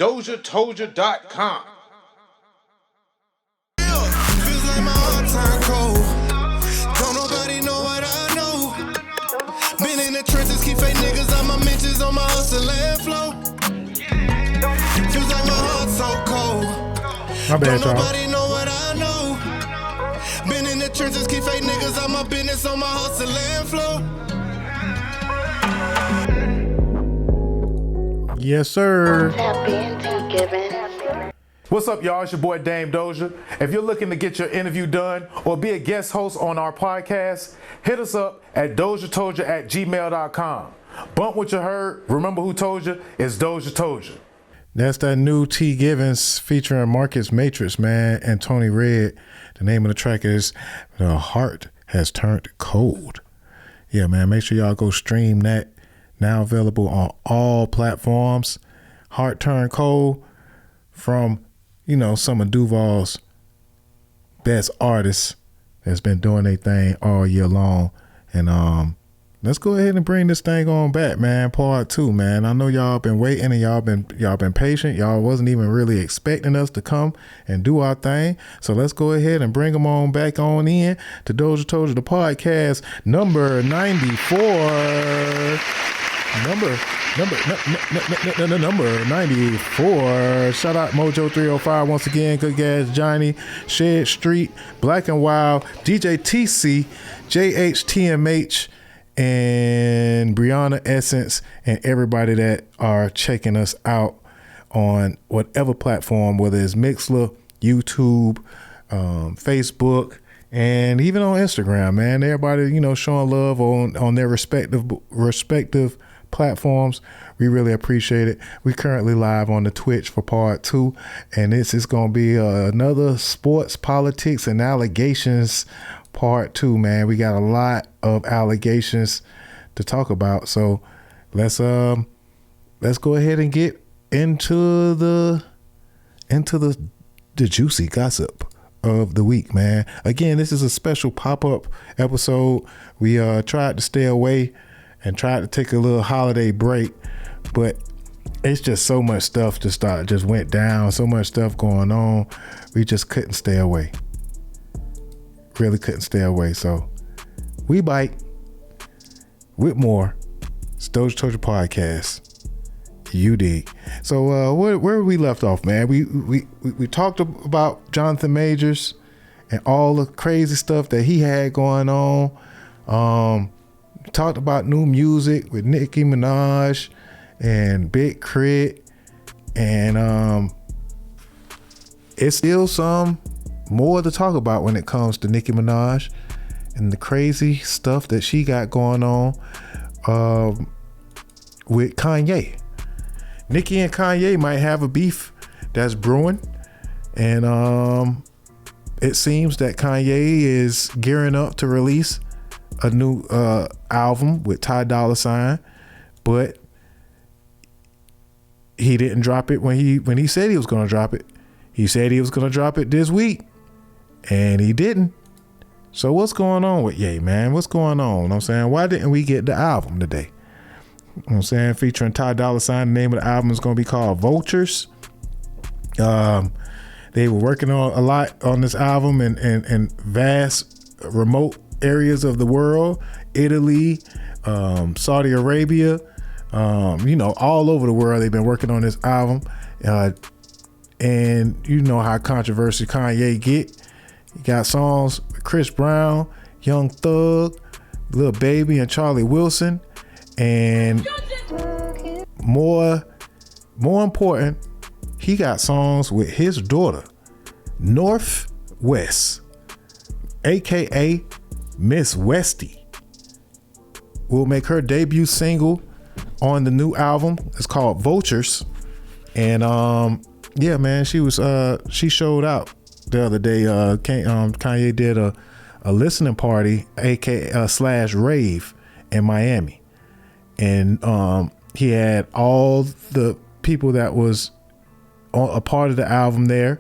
DozhaToldya.com. Feels like my heart turned cold. Don't nobody know what I know. Been in the trenches, keep fake niggas on my mentions on my hustle and flow. Feels like my heart so cold. My bad, Don't nobody know what I know. Been in the trenches, keep fake niggas on my business on my hustle and flow. Yes, sir. What's up, y'all? It's your boy Dame Doja. If you're looking to get your interview done or be a guest host on our podcast, hit us up at DozhaToldya@gmail.com. Bump what you heard. Remember who told you? It's DozhaToldya. That's that new T Givens featuring Marcus Matrix, man, and Tony Red. The name of the track is The Heart Has Turned Cold. Yeah, man, make sure y'all go stream that. Now available on all platforms. Heart Turned Cold from, you know, some of Duval's best artists that's been doing their thing all year long. And let's go ahead and bring this thing on back, man. Part 2, man. I know y'all been waiting and y'all been patient. Y'all wasn't even really expecting us to come and do our thing. So let's go ahead and bring them on back on in to DozhaToldya the podcast number 94. Number 94. Shout out Mojo 305 once again. Good Gas Johnny, Shed Street, Black and Wild, DJ TC, JHTMH, and Brianna Essence, and everybody that are checking us out on whatever platform, whether it's Mixler, YouTube, Facebook, and even on Instagram, man. Everybody, you know, showing love on their respective platforms. We really appreciate it. We currently live on the Twitch for part 2, and this is going to be another sports, politics, and allegations part 2, man. We got a lot of allegations to talk about, so let's go ahead and get into the juicy gossip of the week, man. Again, this is a special pop-up episode. We tried to stay away and tried to take a little holiday break, but it's just so much stuff just went down, so much stuff going on. We just couldn't stay away. Really couldn't stay away. So we bite with more. It's DozhaToldya Podcast. You dig. So where we left off, man? We talked about Jonathan Majors and all the crazy stuff that he had going on. Talked about new music with Nicki Minaj and Big Crit, and it's still some more to talk about when it comes to Nicki Minaj and the crazy stuff that she got going on with Kanye. Nicki and Kanye might have a beef that's brewing, and it seems that Kanye is gearing up to release a new album with Ty Dolla $ign, but he didn't drop it when he said he was going to drop it. He said he was going to drop it this week, and he didn't. So what's going on with Ye, man? What's going on? You know what I'm saying? Why didn't we get the album today? You know what I'm saying? Featuring Ty Dolla $ign. The name of the album is going to be called Vultures. They were working on a lot on this album in vast remote areas of the world, Italy, Saudi Arabia, you know, all over the world. They've been working on this album, and you know how controversial Kanye get. He got songs with Chris Brown, Young Thug, Lil Baby, and Charlie Wilson, and more important, he got songs with his daughter, Northwest, aka Miss Westy, will make her debut single on the new album. It's called Vultures, and yeah, man, she showed out the other day. Kanye did a listening party, aka / rave, in Miami, and he had all the people that was a part of the album there.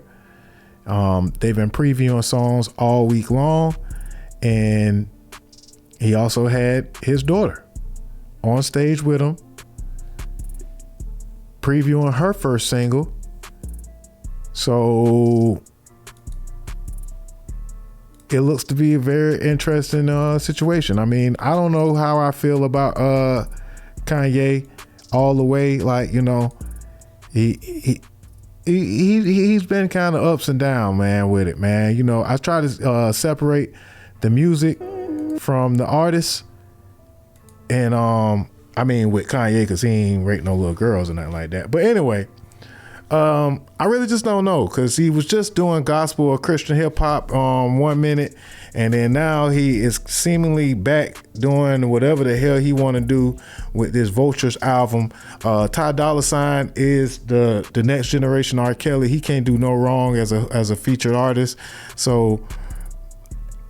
They've been previewing songs all week long. And he also had his daughter on stage with him. previewing her first single. So it looks to be a very interesting situation. I mean, I don't know how I feel about Kanye all the way. Like, you know, he's been kind of ups and down, man, with it, man. You know, I try to separate the music from the artist, and I mean with Kanye, because he ain't raping no little girls or nothing like that. But anyway, I really just don't know, because he was just doing gospel or Christian hip hop 1 minute, and then now he is seemingly back doing whatever the hell he want to do with this Vultures album. Ty Dolla $ign is the next generation R. Kelly. He can't do no wrong as a featured artist, so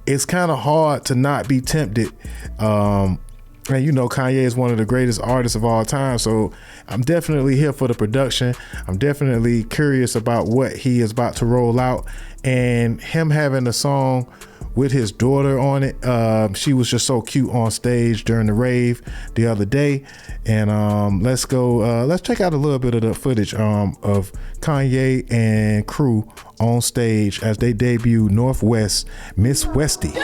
it's kind of hard to not be tempted. And you know, Kanye is one of the greatest artists of all time, so I'm definitely here for the production. I'm definitely curious about what he is about to roll out, and him having a song with his daughter on it. She was just so cute on stage during the rave the other day. And let's check out a little bit of the footage of Kanye and crew on stage as they debut Northwest Miss Westie.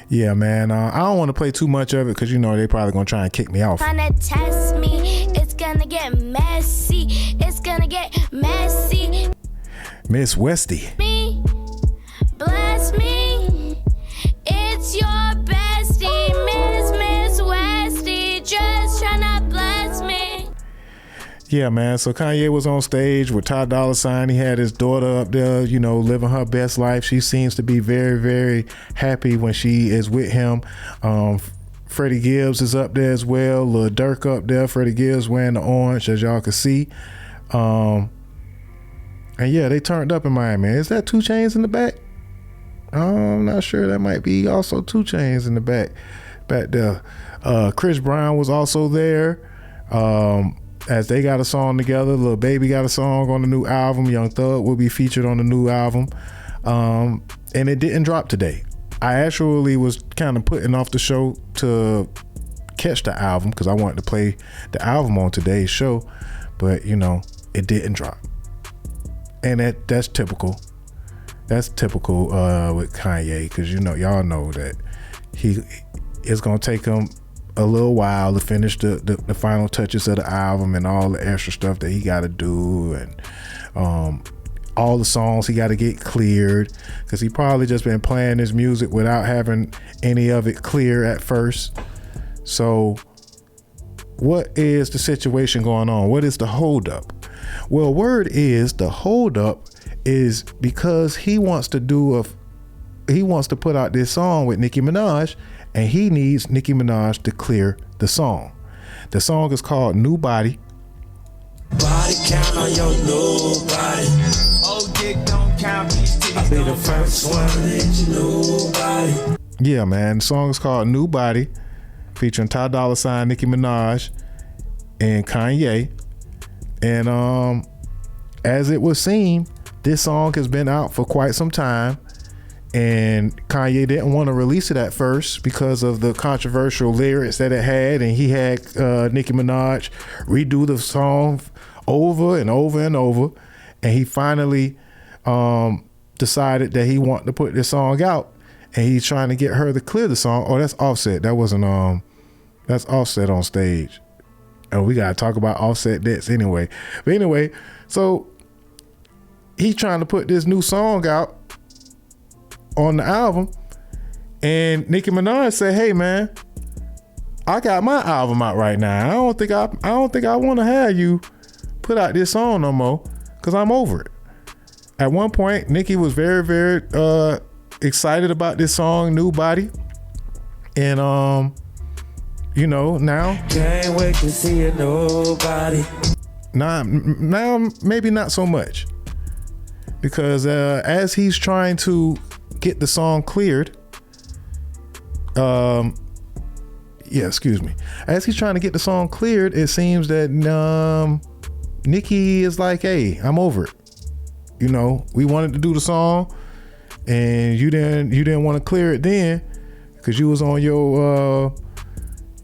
Yeah, man. I don't want to play too much of it because, you know, they probably going to try and kick me off. Trying to test me. It's going to get messy. It's going to get messy. Miss Westie. Me. Bless me. It's your bestie. Miss Westie. Just trying to bless me. Yeah, man. So Kanye was on stage with Ty Dolla $ign. He had his daughter up there, you know, living her best life. She seems to be very, very happy when she is with him. Freddie Gibbs is up there as well. Lil Durk up there. Freddie Gibbs wearing the orange, as y'all can see. And yeah, they turned up in Miami. Is that 2 Chainz in the back? I'm not sure. That might be also 2 Chainz in the back there. Chris Brown was also there. As they got a song together. Lil Baby got a song on the new album. Young Thug will be featured on the new album. And it didn't drop today. I actually was kind of putting off the show to catch the album because I wanted to play the album on today's show. But, you know, it didn't drop. And that's typical. That's typical with Kanye, because, you know, y'all know that it's going to take him a little while to finish the final touches of the album and all the extra stuff that he got to do, and all the songs he got to get cleared, because he probably just been playing his music without having any of it clear at first. So what is the situation going on? What is the holdup? Well, word is the holdup is because he wants to put out this song with Nicki Minaj, and he needs Nicki Minaj to clear the song. The song is called New Body. Body count on your new body. Oh, dick don't count. I'll be the first one that you new body. Yeah, man. The song is called New Body, featuring Ty Dolla $ign, Nicki Minaj, and Kanye. And as it would seem, this song has been out for quite some time. And Kanye didn't want to release it at first because of the controversial lyrics that it had, and he had Nicki Minaj redo the song over and over and over, and he finally decided that he wanted to put this song out, and he's trying to get her to clear the song. Oh, that's Offset. That wasn't that's Offset on stage. And we gotta talk about Offset debts anyway. But anyway, so he's trying to put this new song out on the album, and Nicki Minaj said, "Hey man, I got my album out right now. I don't think I want to have you put out this song no more, because I'm over it." At one point, Nicki was very, very excited about this song, New Body, and you know, now can't wait to see a nobody. Now maybe not so much, because as he's trying to get the song cleared, as he's trying to get the song cleared, it seems that Nicki is like, hey, I'm over it. You know, we wanted to do the song, and you didn't want to clear it then, because you was on your,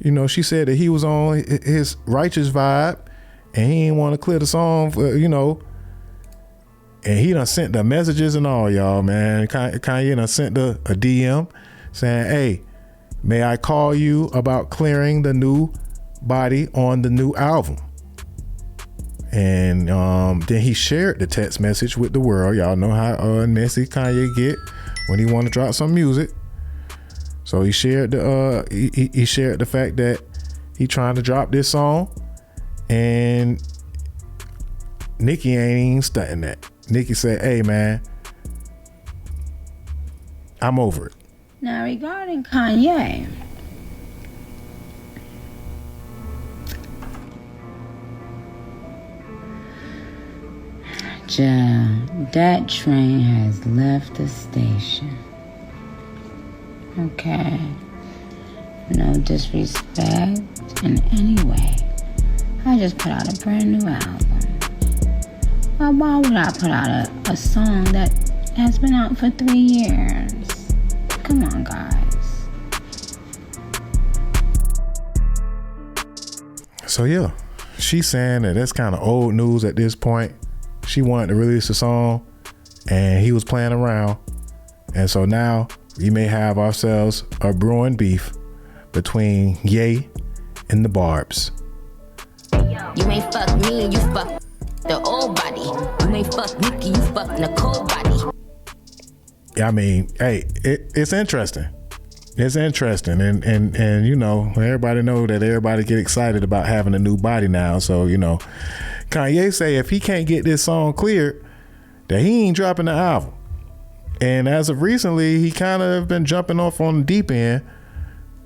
you know, she said that he was on his righteous vibe, and he didn't want to clear the song, you know. And he done sent the messages and all, y'all, man. Kanye done sent a DM saying, hey, may I call you about clearing the new body on the new album? And then he shared the text message with the world. Y'all know how messy Kanye get when he want to drop some music. So he shared the he shared the fact that he trying to drop this song, and Nicki ain't even stunting that. Nicki said, hey man, I'm over it. Now regarding Kanye, that train has left the station. Okay. No disrespect in any way. I just put out a brand new album. Well, why would I put out a song that has been out for 3 years? Come on, guys. So yeah, she's saying that that's kind of old news at this point. She wanted to release a song, and he was playing around. And so now we may have ourselves a brewing beef between Ye and the Barbs. You ain't fuck me, you fuck the old body. You ain't fuck Nicki, you fuck Nicole body. I mean, hey, it's interesting. It's interesting, and you know, everybody know that everybody get excited about having a new body now. So you know, Kanye say if he can't get this song cleared, that he ain't dropping the album. And as of recently, he kind of been jumping off on the deep end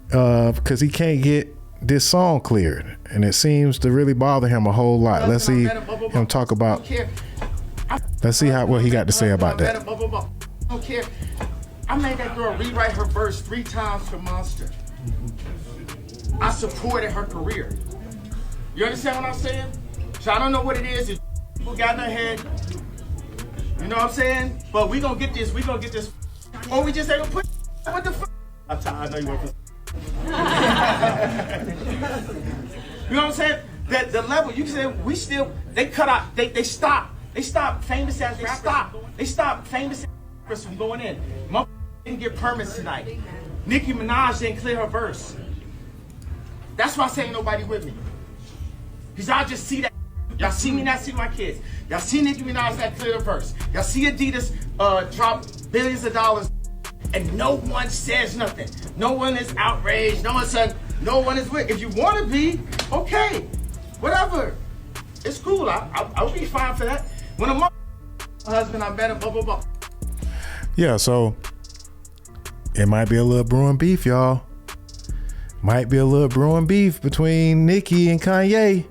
because he can't get this song cleared, and it seems to really bother him a whole lot. Let's see him talk about. Let's see what he got to say about that. I don't care. I made that girl rewrite her verse 3 times for Monster. I supported her career. You understand what I'm saying? So I don't know what it is. People got in their head. You know what I'm saying? But we gonna get this. Or we just ain't gonna put what the fuck. I know you want to. You know what I'm saying? That the level you said we still they cut out. They stopped. They stopped famous as rappers. They stopped famous rappers from going in. Motherfuckers didn't get permits tonight. Nicki Minaj didn't clear her verse. That's why I say ain't nobody with me. Cause y'all just see that. Y'all see me not see my kids. Y'all see Nicki Minaj that clear the verse. Y'all see Adidas drop billions of dollars, and no one says nothing. No one is outraged. No one said. No one is with. If you want to be, okay, whatever. It's cool. I'll be fine for that. When a husband, I met him. Blah blah blah. Yeah, so it might be a little brewing beef, y'all. Might be a little brewing beef between Nicki and Kanye.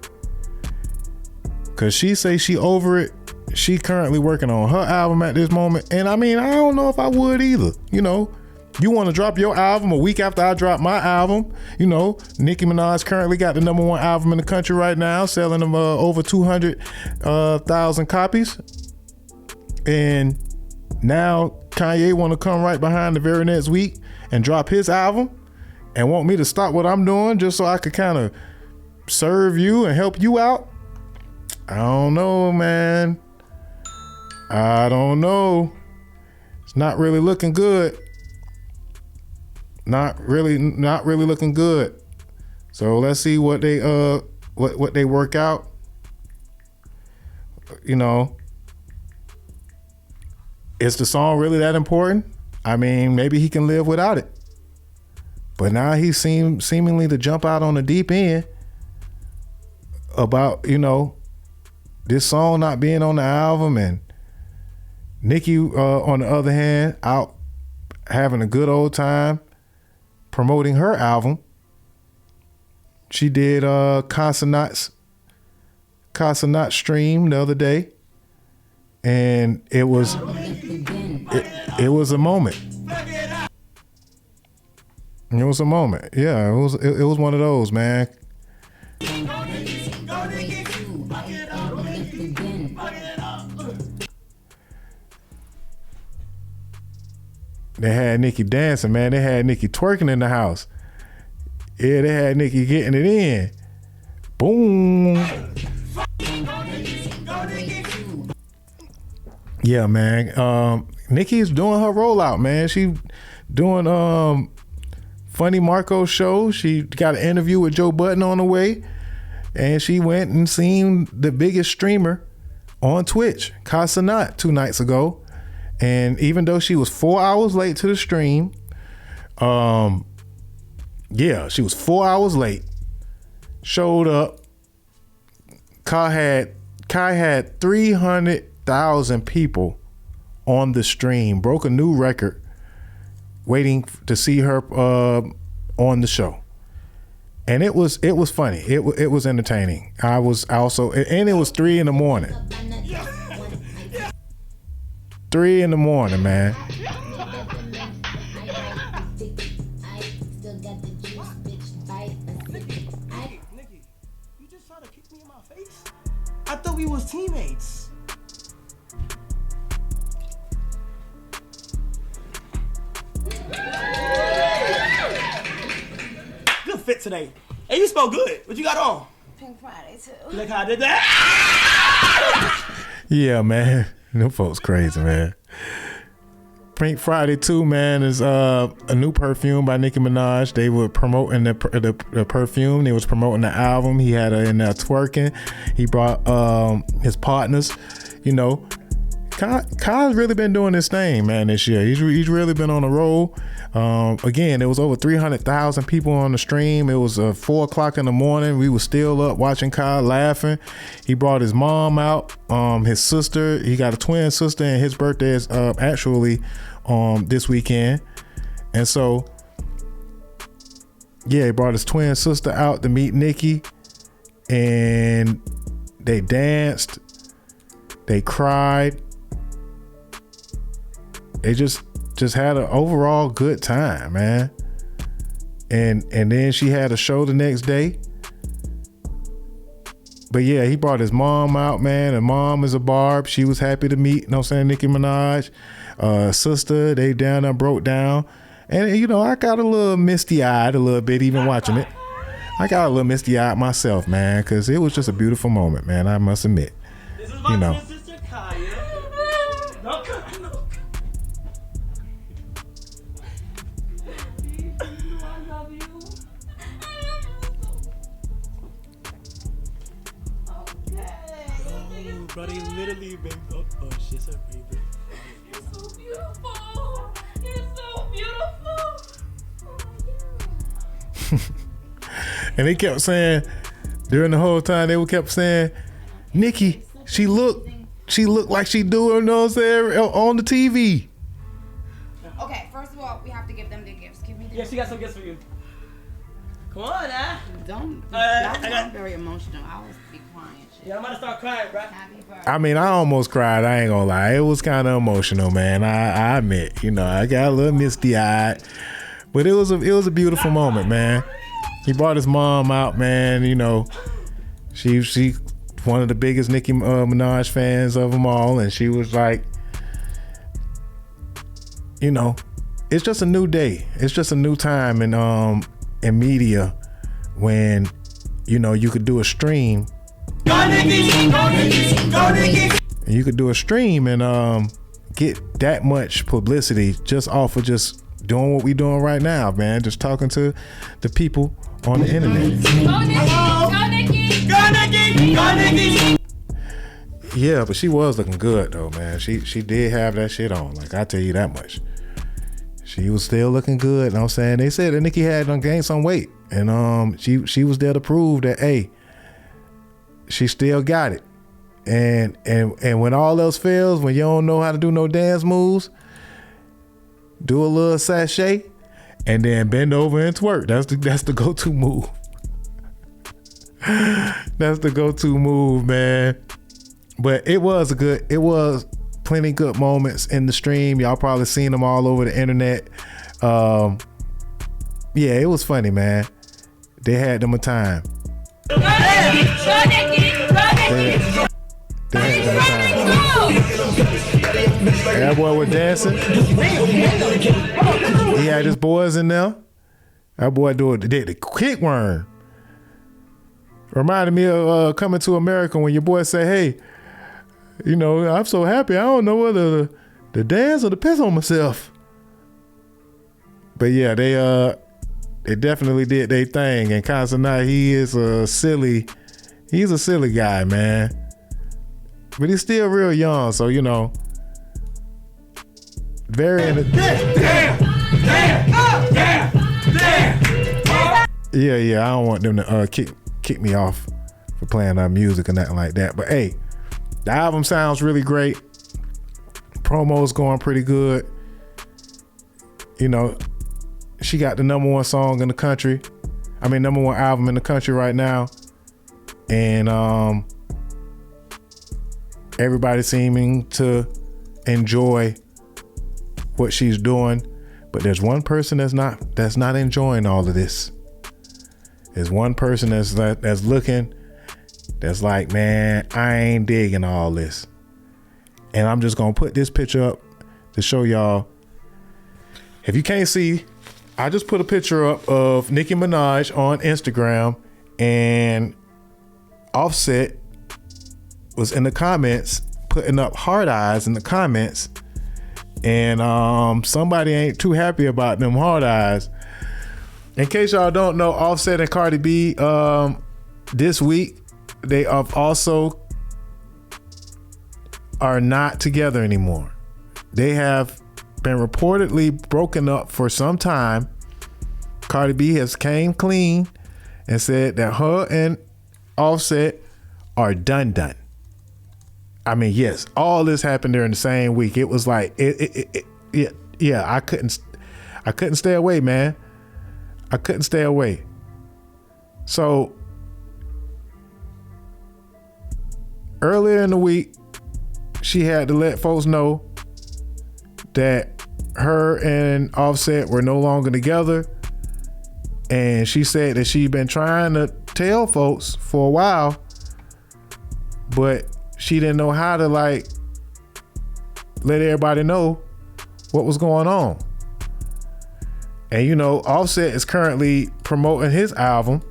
Cause she say she over it. She currently working on her album at this moment. And I mean, I don't know if I would either. You know, you want to drop your album a week after I drop my album. You know, Nicki Minaj currently got the #1 album in the country right now, selling them over 200,000 copies. And now Kanye want to come right behind the very next week and drop his album and want me to stop what I'm doing just so I could kind of serve you and help you out. I don't know, man. I don't know. It's not really looking good. Not really looking good. So let's see what they what they work out. You know, is the song really that important? I mean, maybe he can live without it. But now he seemingly to jump out on the deep end about, you know, this song not being on the album, and Nicki, on the other hand, out having a good old time promoting her album. She did Kai Cenat's stream the other day, and it was it was a moment. It was a moment. Yeah, it was one of those, man. They had Nicki dancing, man. They had Nicki twerking in the house. Yeah, they had Nicki getting it in. Boom. Yeah, man. Nicki's doing her rollout, man. She doing Funny Marco's show. She got an interview with Joe Budden on the way. And she went and seen the biggest streamer on Twitch, Kai Cenat, 2 nights ago. And even though she was 4 hours late to the stream, she was 4 hours late, showed up. Kai had 300,000 people on the stream, broke a new record, waiting to see her on the show. And it was funny. It was entertaining. I was also, and it was 3 in the morning. 3 in the morning, man. Nicki, you just tried to kick me in my face? I thought we was teammates. Good fit today. Hey, you smell good. What you got on? Pink Friday too. You like how I did that? Yeah, man. Them folks crazy, man. Pink Friday 2, man, is a new perfume by Nicki Minaj. They were promoting the perfume. They was promoting the album. He had her in there twerking. He brought his partners. You know, Kai's really been doing this thing, man, this year. He's really been on a roll. Again, there was over 300,000 people on the stream. It was 4 o'clock in the morning. We were still up watching Kai, laughing. He brought his mom out, his sister. He got a twin sister, and his birthday is actually this weekend. And so, yeah, he brought his twin sister out to meet Nicki, and they danced. They cried. They just had an overall good time, man. And then she had a show the next day. But yeah, he brought his mom out, man. And mom is a barb. She was happy to meet, you know what I'm saying, Nicki Minaj. Sister, they down there broke down. And, you know, I got a little misty-eyed a little bit even watching it. I got a little misty-eyed myself, man, because it was just a beautiful moment, man, I must admit. This is my You know. sister Kaya. No. Brother, he's literally been oh shit, her favorite. You're so beautiful. You're so beautiful. And they kept saying, during the whole time, they kept saying, Nicki, she looked like she doing, you know what I'm saying, on the TV. Okay, first of all, we have to give them their gifts. Give me the Yeah, she got some gifts for you. Come on, nah. Don't. That's very emotional. I was be crying. Shit. Yeah, I'm about to start crying, bro. Happy birthday. I mean, I almost cried. I ain't gonna lie. It was kind of emotional, man. I admit, you know, I got a little misty-eyed, but it was a beautiful moment, man. He brought his mom out, man. You know, she one of the biggest Nicki Minaj fans of them all, and she was like, you know, it's just a new day. It's just a new time in media when, you know, you could do a stream. And you could do a stream and get that much publicity just off of just doing what we doing right now, man. Just talking to the people on the internet. Yeah, but she was looking good though, man. She did have that shit on. Like, I tell you that much. She was still looking good. You know what I'm saying? They said that Nicki had gained some weight, and she was there to prove that, hey, she still got it. And when all else fails, when you don't know how to do no dance moves, do a little sachet and then bend over and twerk. That's the go-to move. That's the go-to move, man. But it was plenty good moments in the stream. Y'all probably seen them all over the internet. Yeah, it was funny, man. They had them a time. They had them a time. That boy was dancing. He had his boys in there. That boy did the kick worm. Reminded me of Coming to America when your boy say, hey, you know, I'm so happy. I don't know whether to dance or to piss on myself. But yeah, they definitely did their thing. And Kai Cenat, he's a silly guy, man. But he's still real young, so you know, very Yeah, I don't want them to kick me off for playing our music or nothing like that. But hey, the album sounds really great. Promo's going pretty good. You know, she got the number one song in the country. I mean, number one album in the country right now. And everybody seeming to enjoy what she's doing. But there's one person that's not enjoying all of this. There's one person that's looking, that's like, man, I ain't digging all this. And I'm just gonna put this picture up to show y'all. If you can't see, I just put a picture up of Nicki Minaj on Instagram, and Offset was in the comments putting up hard eyes in the comments, and somebody ain't too happy about them hard eyes. In case y'all don't know, Offset and Cardi B this week, they also are not together anymore. They have been reportedly broken up for some time. Cardi B has came clean and said that her and Offset are done. I mean, yes, all this happened during the same week. It was like, yeah, I couldn't stay away, man. I couldn't stay away. So earlier in the week, she had to let folks know that her and Offset were no longer together. And she said that she'd been trying to tell folks for a while, but she didn't know how to like let everybody know what was going on. And you know, Offset is currently promoting his album.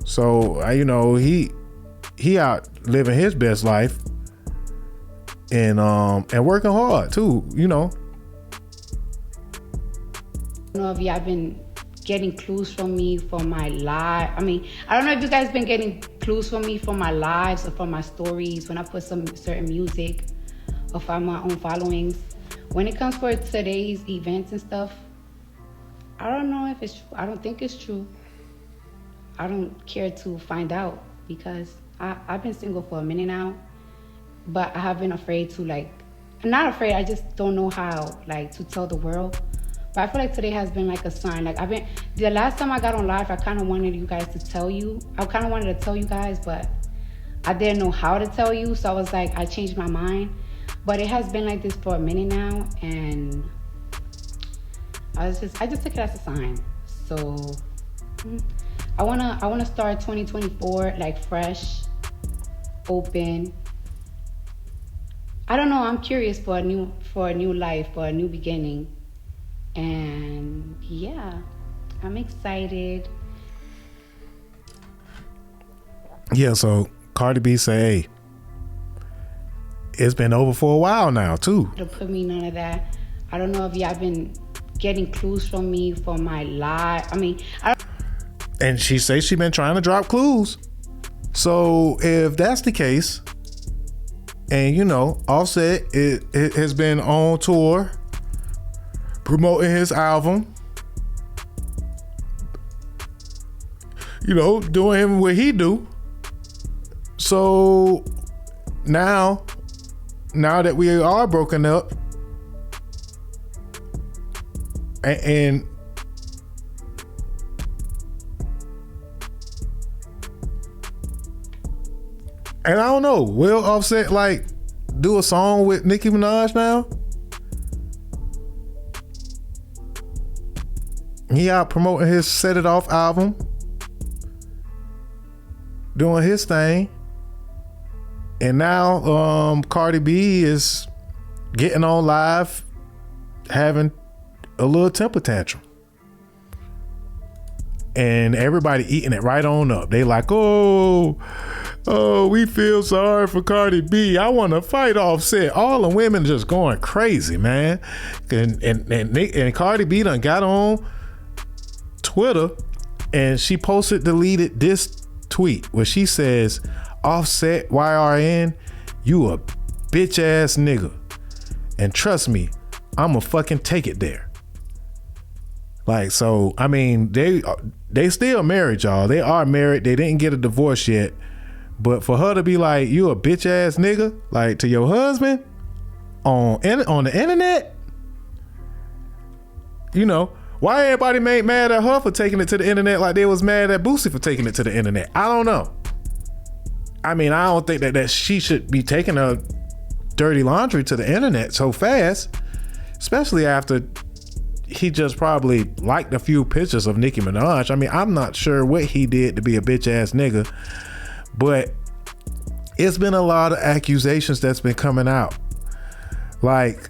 So, you know, he out living his best life and working hard too, you know. I don't know if y'all been getting clues from me for my live. I mean, I don't know if you guys been getting clues from me for my lives or from my stories when I put some certain music or from my own followings. When it comes for today's events and stuff, I don't know if it's true. I don't think it's true. I don't care to find out because I've been single for a minute now, but I have been afraid to I'm not afraid, I just don't know how to tell the world. But I feel like today has been like a sign. The last time I got on live, I kind of wanted you guys to tell you. I kind of wanted to tell you guys, but I didn't know how to tell you. So I was like, I changed my mind. But it has been like this for a minute now, and I just took it as a sign. So I wanna start 2024 fresh, open. I don't know. I'm curious for a new life, for a new beginning. And yeah, I'm excited. Yeah, so Cardi B say, hey, it's been over for a while now too. Don't put me none of that. I don't know if y'all been getting clues from me for my life. I mean, and she say she been trying to drop clues. So if that's the case, and you know, Offset it has been on tour promoting his album, you know, doing him what he do. So now that we are broken up, and I don't know, will Offset do a song with Nicki Minaj now? He out promoting his Set It Off album, doing his thing. And now Cardi B is getting on live, having a little temper tantrum. And everybody eating it right on up. They like, oh, we feel sorry for Cardi B. I want to fight Offset. All the women just going crazy, man. And Cardi B done got on Twitter and she deleted this tweet where she says, Offset YRN, you a bitch ass nigga. And trust me, I'ma fucking take it there. Like, so, I mean, they still married, y'all. They are married. They didn't get a divorce yet. But for her to be like, you a bitch ass nigga, like to your husband on the internet, you know, why everybody mad at her for taking it to the internet like they was mad at Boosie for taking it to the internet? I don't know. I mean, I don't think that she should be taking her dirty laundry to the internet so fast, especially after he just probably liked a few pictures of Nicki Minaj. I mean, I'm not sure what he did to be a bitch ass nigga, but it's been a lot of accusations that's been coming out. Like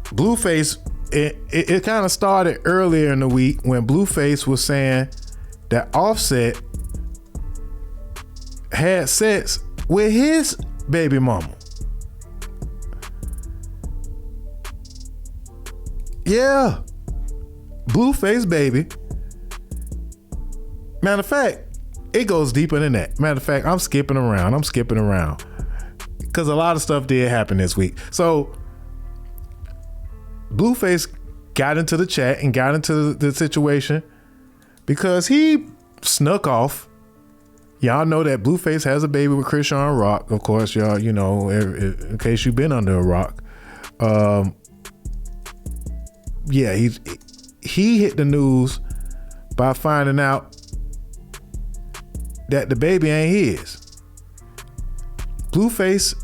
Blueface, it kind of started earlier in the week when Blueface was saying that Offset had sex with his baby mama. Yeah, Blueface baby. Matter of fact, it goes deeper than that. Matter of fact, I'm skipping around because a lot of stuff did happen this week. So Blueface got into the chat and got into the situation because he snuck off. Y'all know that Blueface has a baby with Chrisean Rock. Of course, y'all, you know, in case you've been under a rock. Yeah, he hit the news by finding out that the baby ain't his. Blueface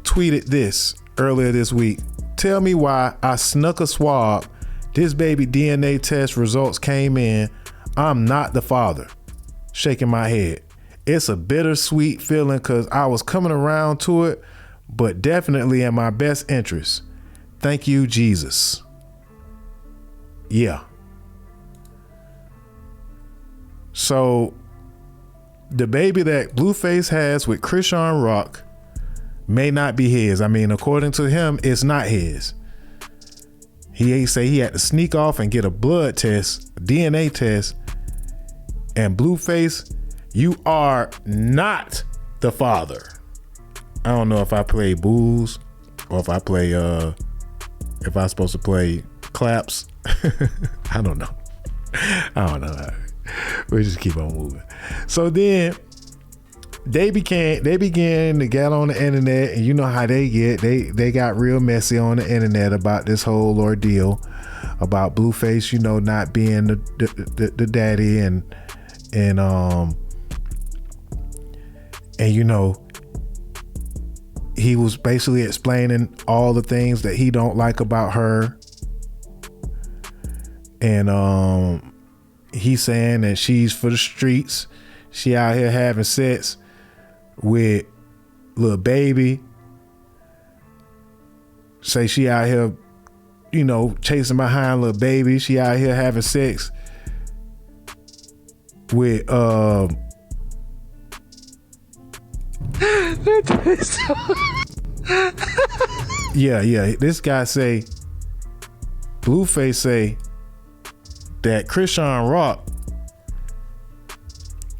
tweeted this earlier this week. Tell me why I snuck a swab. This baby DNA test results came in. I'm not the father. Shaking my head. It's a bittersweet feeling because I was coming around to it, but definitely in my best interest. Thank you, Jesus. Yeah. So the baby that Blueface has with Chrisean Rock may not be his. I mean, according to him, it's not his. He say he had to sneak off and get a blood test, DNA test. And Blueface, you are not the father. I don't know if I play booze or if I play if I'm supposed to play claps. I don't know. We'll just keep on moving. So then they began to get on the internet, and you know how they get. They got real messy on the internet about this whole ordeal about Blueface, you know, not being the daddy and you know, he was basically explaining all the things that he don't like about her. And he's saying that she's for the streets. She out here having sex with little baby. Say she out here, you know, chasing behind little baby. She out here having sex with yeah. This guy say, Blueface say that Chrisean Rock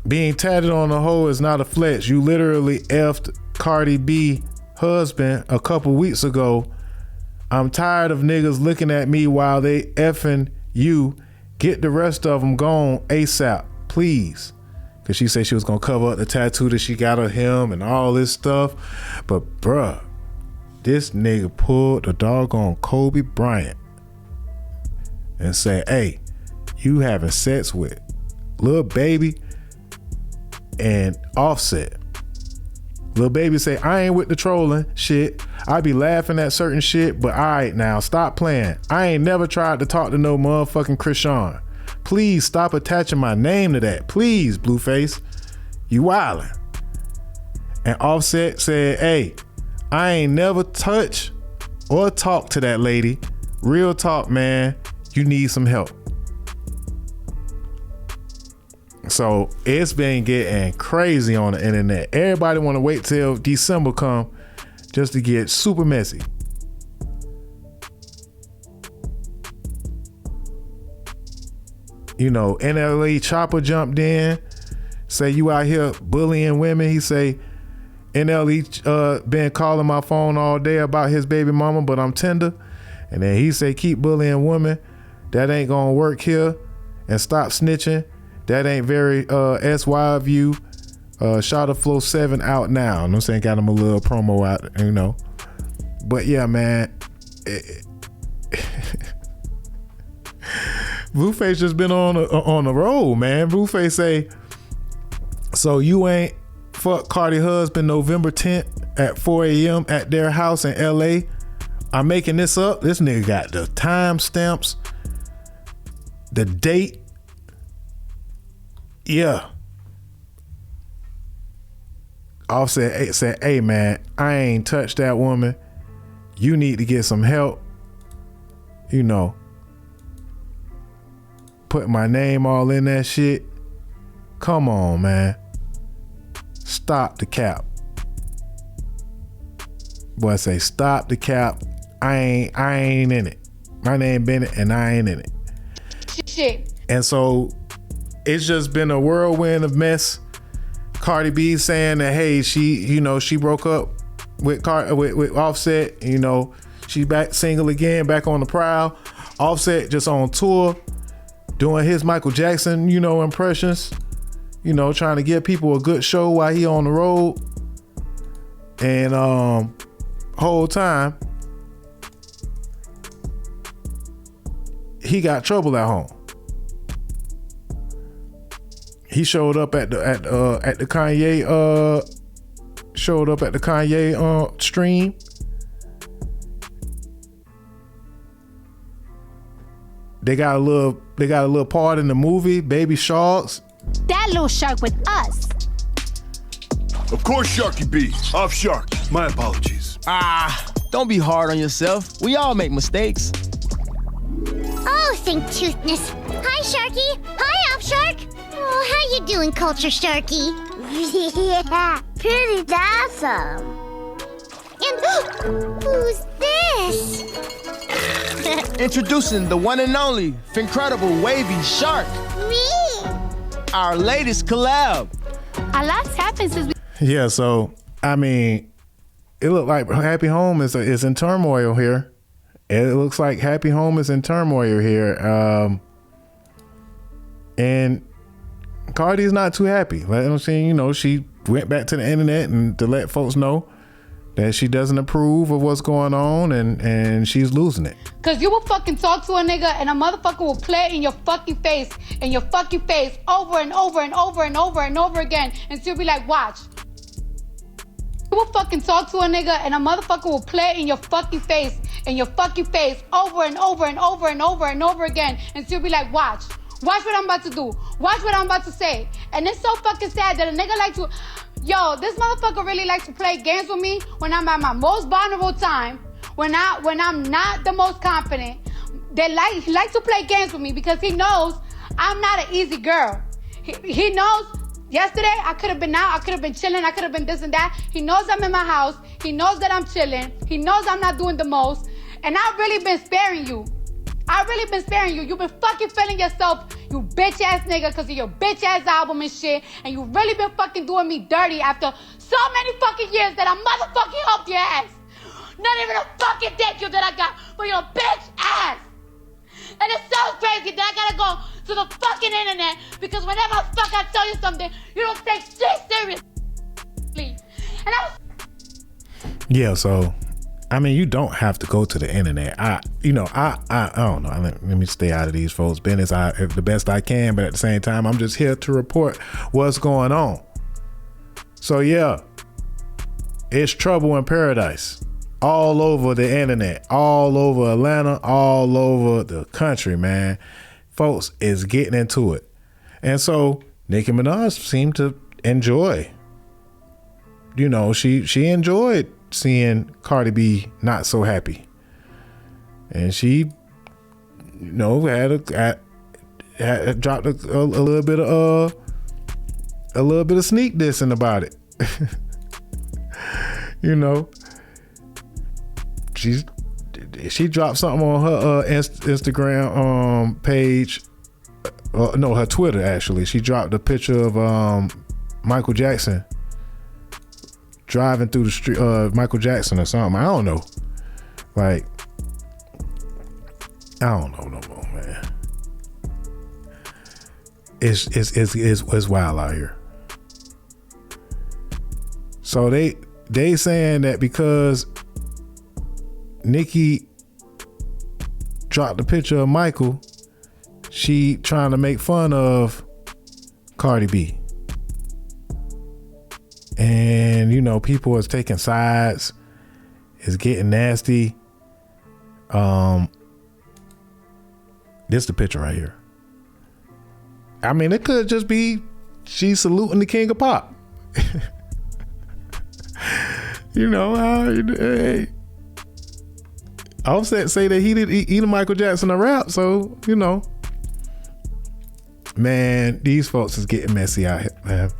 being tatted on the hoe is not a flex. You literally effed Cardi B husband a couple weeks ago. I'm tired of niggas looking at me while they effing you. Get the rest of them gone ASAP, please. Cause she said she was gonna cover up the tattoo that she got of him and all this stuff. But bruh, this nigga pulled the doggone Kobe Bryant and said, hey, you having sex with Lil Baby and Offset. Lil Baby say, I ain't with the trolling shit. I be laughing at certain shit, but all right now, stop playing. I ain't never tried to talk to no motherfucking Chrisean. Please stop attaching my name to that. Please, Blueface. You wildin'. And Offset said, hey, I ain't never touched or talk to that lady. Real talk, man. You need some help. So it's been getting crazy on the internet. Everybody want to wait till December come just to get super messy. You know, NLE Chapo jumped in, say you out here bullying women. He say, NLE been calling my phone all day about his baby mama, but I'm tender. And then he say, keep bullying women. That ain't gonna work here. And stop snitching. That ain't very SY of you. Shot of Flow 7 out now. You know what I'm saying? Got him a little promo out, you know. But yeah, man. Blueface just been on the road, man. Blueface say, so you ain't fuck Cardi husband November 10th at 4 a.m. at their house in LA. I'm making this up. This nigga got the time stamps, the date. Yeah. Offset said, hey man, I ain't touched that woman. You need to get some help. You know, put my name all in that shit. Come on, man. Stop the cap. Boy, say stop the cap. I ain't in it. My name Bennett and I ain't in it. Shit. And so it's just been a whirlwind of mess. Cardi B saying that, hey, she broke up with Offset. You know, she back single again, back on the prowl. Offset just on tour, doing his Michael Jackson, you know, impressions. You know, trying to give people a good show while he on the road. And whole time he got trouble at home. He showed up at the Kanye stream. They got a little part in the movie, Baby Sharks. That little shark with us. Of course, Sharky B. Off Shark. My apologies. Don't be hard on yourself. We all make mistakes. Oh, think toothness. Hi, Sharky. Hi, Off Shark. Oh, how you doing, Culture Sharky? Yeah, pretty awesome. And who's this? Introducing the one and only, Fincredible Wavy Shark. Me? Our latest collab. A lot's happened since we... Yeah, so, I mean, it looked like Happy Home is in turmoil here. It looks like Happy Home is in turmoil here. And Cardi's not too happy. Like I'm saying, you know, she went back to the internet and to let folks know that she doesn't approve of what's going on, and she's losing it. Cause you will fucking talk to a nigga and a motherfucker will play it in your fucking face, over and over and over and over and over again, and she'll be like, watch. You will fucking talk to a nigga and a motherfucker will play it in your fucking face, over and over and over and over and over again, and she'll be like, watch. Watch what I'm about to do. Watch what I'm about to say. And it's so fucking sad that a nigga like to... Yo, this motherfucker really likes to play games with me when I'm at my most vulnerable time, when I'm not the most confident. He likes to play games with me because he knows I'm not an easy girl. He knows yesterday I could have been out, I could have been chilling, I could have been this and that. He knows I'm in my house. He knows that I'm chilling. He knows I'm not doing the most. And I've really been sparing you. You've been fucking feeling yourself, you bitch ass nigga, because of your bitch ass album and shit. And you really been fucking doing me dirty after so many fucking years that I motherfucking helped your ass. Not even a fucking thank you that I got for your bitch ass. And it's so crazy that I gotta go to the fucking internet because whenever I tell you something, you don't take shit seriously. And Yeah, so I mean, you don't have to go to the internet. I don't know. Let me stay out of these folks' business. The best I can, but at the same time, I'm just here to report what's going on. So yeah, it's trouble in paradise, all over the internet, all over Atlanta, all over the country, man. Folks is getting into it, and so Nicki Minaj seemed to enjoy. You know, she enjoyed seeing Cardi B not so happy. and she, had dropped a little bit of sneak dissing about it. She dropped something on her Instagram page. Her Twitter actually. She dropped a picture of Michael Jackson driving through the street. Michael Jackson or something. I don't know. Like, I don't know no more, man. It's wild out here. So they saying that because Nicki dropped a picture of Michael, she trying to make fun of Cardi B. And, people is taking sides. It's getting nasty. This the picture right here. I mean, it could just be she saluting the king of pop. Hey. Offset say that he the Michael Jackson of rap, so man, these folks is getting messy out here, man.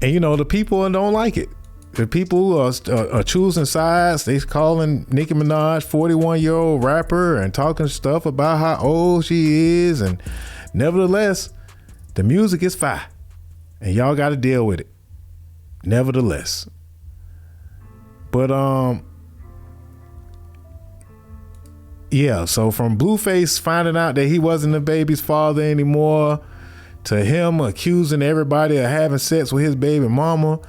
And the people don't like it. The people are choosing sides. They calling Nicki Minaj 41-year-old rapper and talking stuff about how old she is, and nevertheless, the music is fire, and y'all got to deal with it. Nevertheless, but yeah. So from Blueface finding out that he wasn't the baby's father anymore, to him accusing everybody of having sex with his baby mama,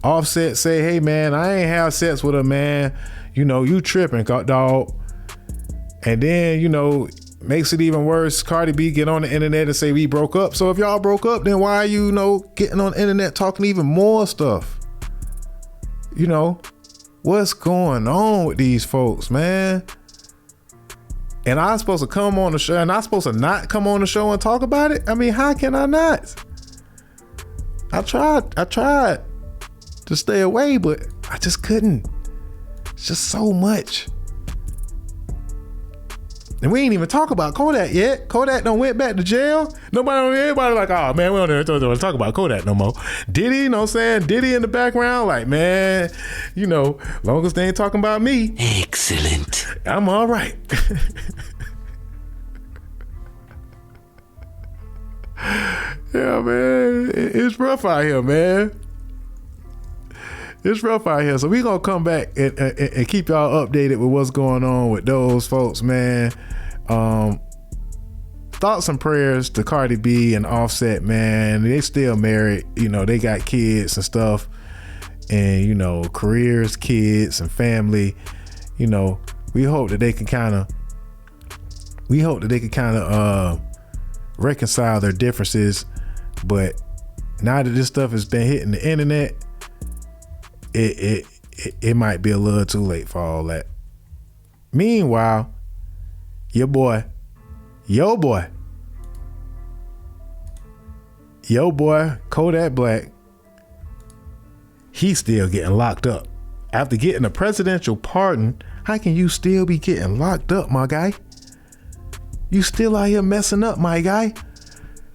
Offset say, "Hey man, I ain't have sex with her, man. You tripping, dog." And then makes it even worse. Cardi B get on the internet and say we broke up. So if y'all broke up, then why are you getting on the internet talking even more stuff? What's going on with these folks, man? And I'm supposed to come on the show, and I'm supposed to not come on the show and talk about it? I mean, how can I not? I tried to stay away, but I just couldn't. It's just so much. And we ain't even talk about Kodak yet. Kodak done went back to jail. Everybody like, oh man, we don't talk about Kodak no more. Diddy, you know what I'm saying? Diddy in the background, like, man, long as they ain't talking about me. Excellent. I'm all right. Yeah, man, it's rough out here, man. It's rough out here. So we gonna come back and keep y'all updated with what's going on with those folks, man. Thoughts and prayers to Cardi B and Offset, man. They still married, they got kids and stuff, and careers, kids, and family. We hope that they can kind of reconcile their differences. But now that this stuff has been hitting the internet, it might be a little too late for all that. Meanwhile, your boy, Kodak Black, he's still getting locked up. After getting a presidential pardon, how can you still be getting locked up, my guy? You still out here messing up, my guy.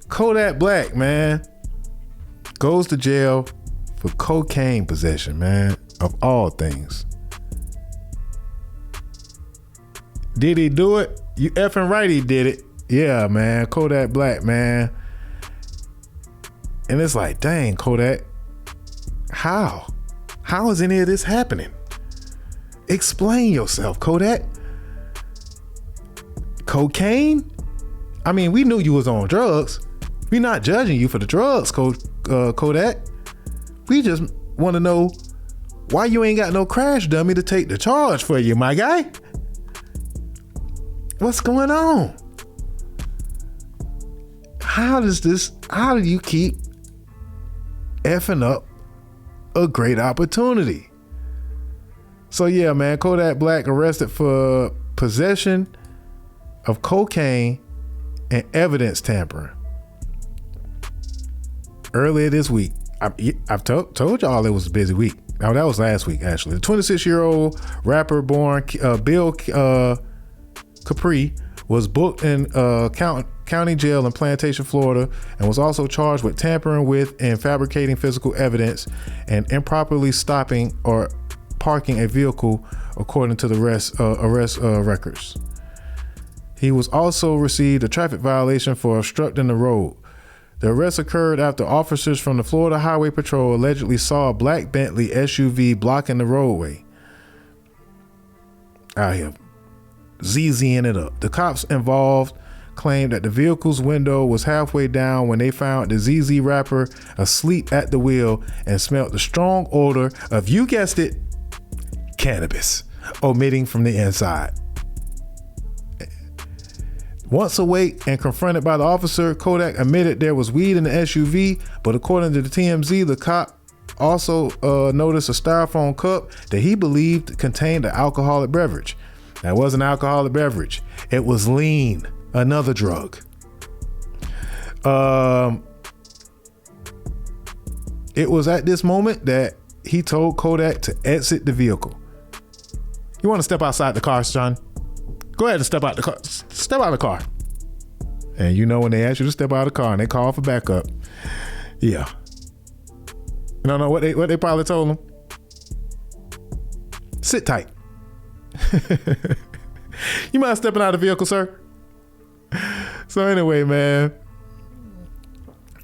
Kodak Black, man, goes to jail for cocaine possession, man, of all things. Did he do it? You effing right he did it. Yeah, man, Kodak Black, man. And it's like, dang, Kodak, how is any of this happening? Explain yourself, Kodak. Cocaine? I mean, we knew you was on drugs. We not judging you for the drugs, Kodak. We just want to know why you ain't got no crash dummy to take the charge for you, my guy. What's going on? How do you keep effing up a great opportunity? So yeah, man, Kodak Black arrested for possession of cocaine and evidence tampering earlier this week. I've told y'all it was a busy week. Oh, that was last week, actually. The 26-year-old rapper born Bill Capri was booked in county jail in Plantation, Florida, and was also charged with tampering with and fabricating physical evidence and improperly stopping or parking a vehicle, according to the arrest records. He was also received a traffic violation for obstructing the road. The arrest occurred after officers from the Florida Highway Patrol allegedly saw a black Bentley SUV blocking the roadway. Out here, ZZing it up. The cops involved claimed that the vehicle's window was halfway down when they found the ZZ rapper asleep at the wheel and smelled the strong odor of, you guessed it, cannabis, emitting from the inside. Once awake and confronted by the officer, Kodak admitted there was weed in the SUV, but according to the TMZ, the cop also noticed a styrofoam cup that he believed contained an alcoholic beverage. That wasn't an alcoholic beverage. It was lean, another drug. It was at this moment that he told Kodak to exit the vehicle. You want to step outside the car, son? Go ahead and step out the car. Step out of the car. And you know when they ask you to step out of the car and they call for backup. Yeah. You don't know what they probably told him? Sit tight. You mind stepping out of the vehicle, sir? So anyway, man.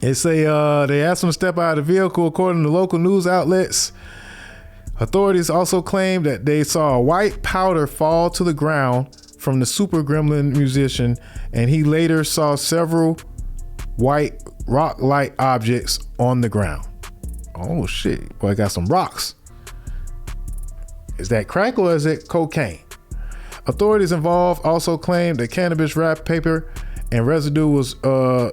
They say they asked him to step out of the vehicle according to local news outlets. Authorities also claimed that they saw a white powder fall to the ground from the Super Gremlin musician, and he later saw several white rock-like objects on the ground. Oh shit, boy, I got some rocks. Is that crack or is it cocaine? Authorities involved also claimed that cannabis wrap paper and residue was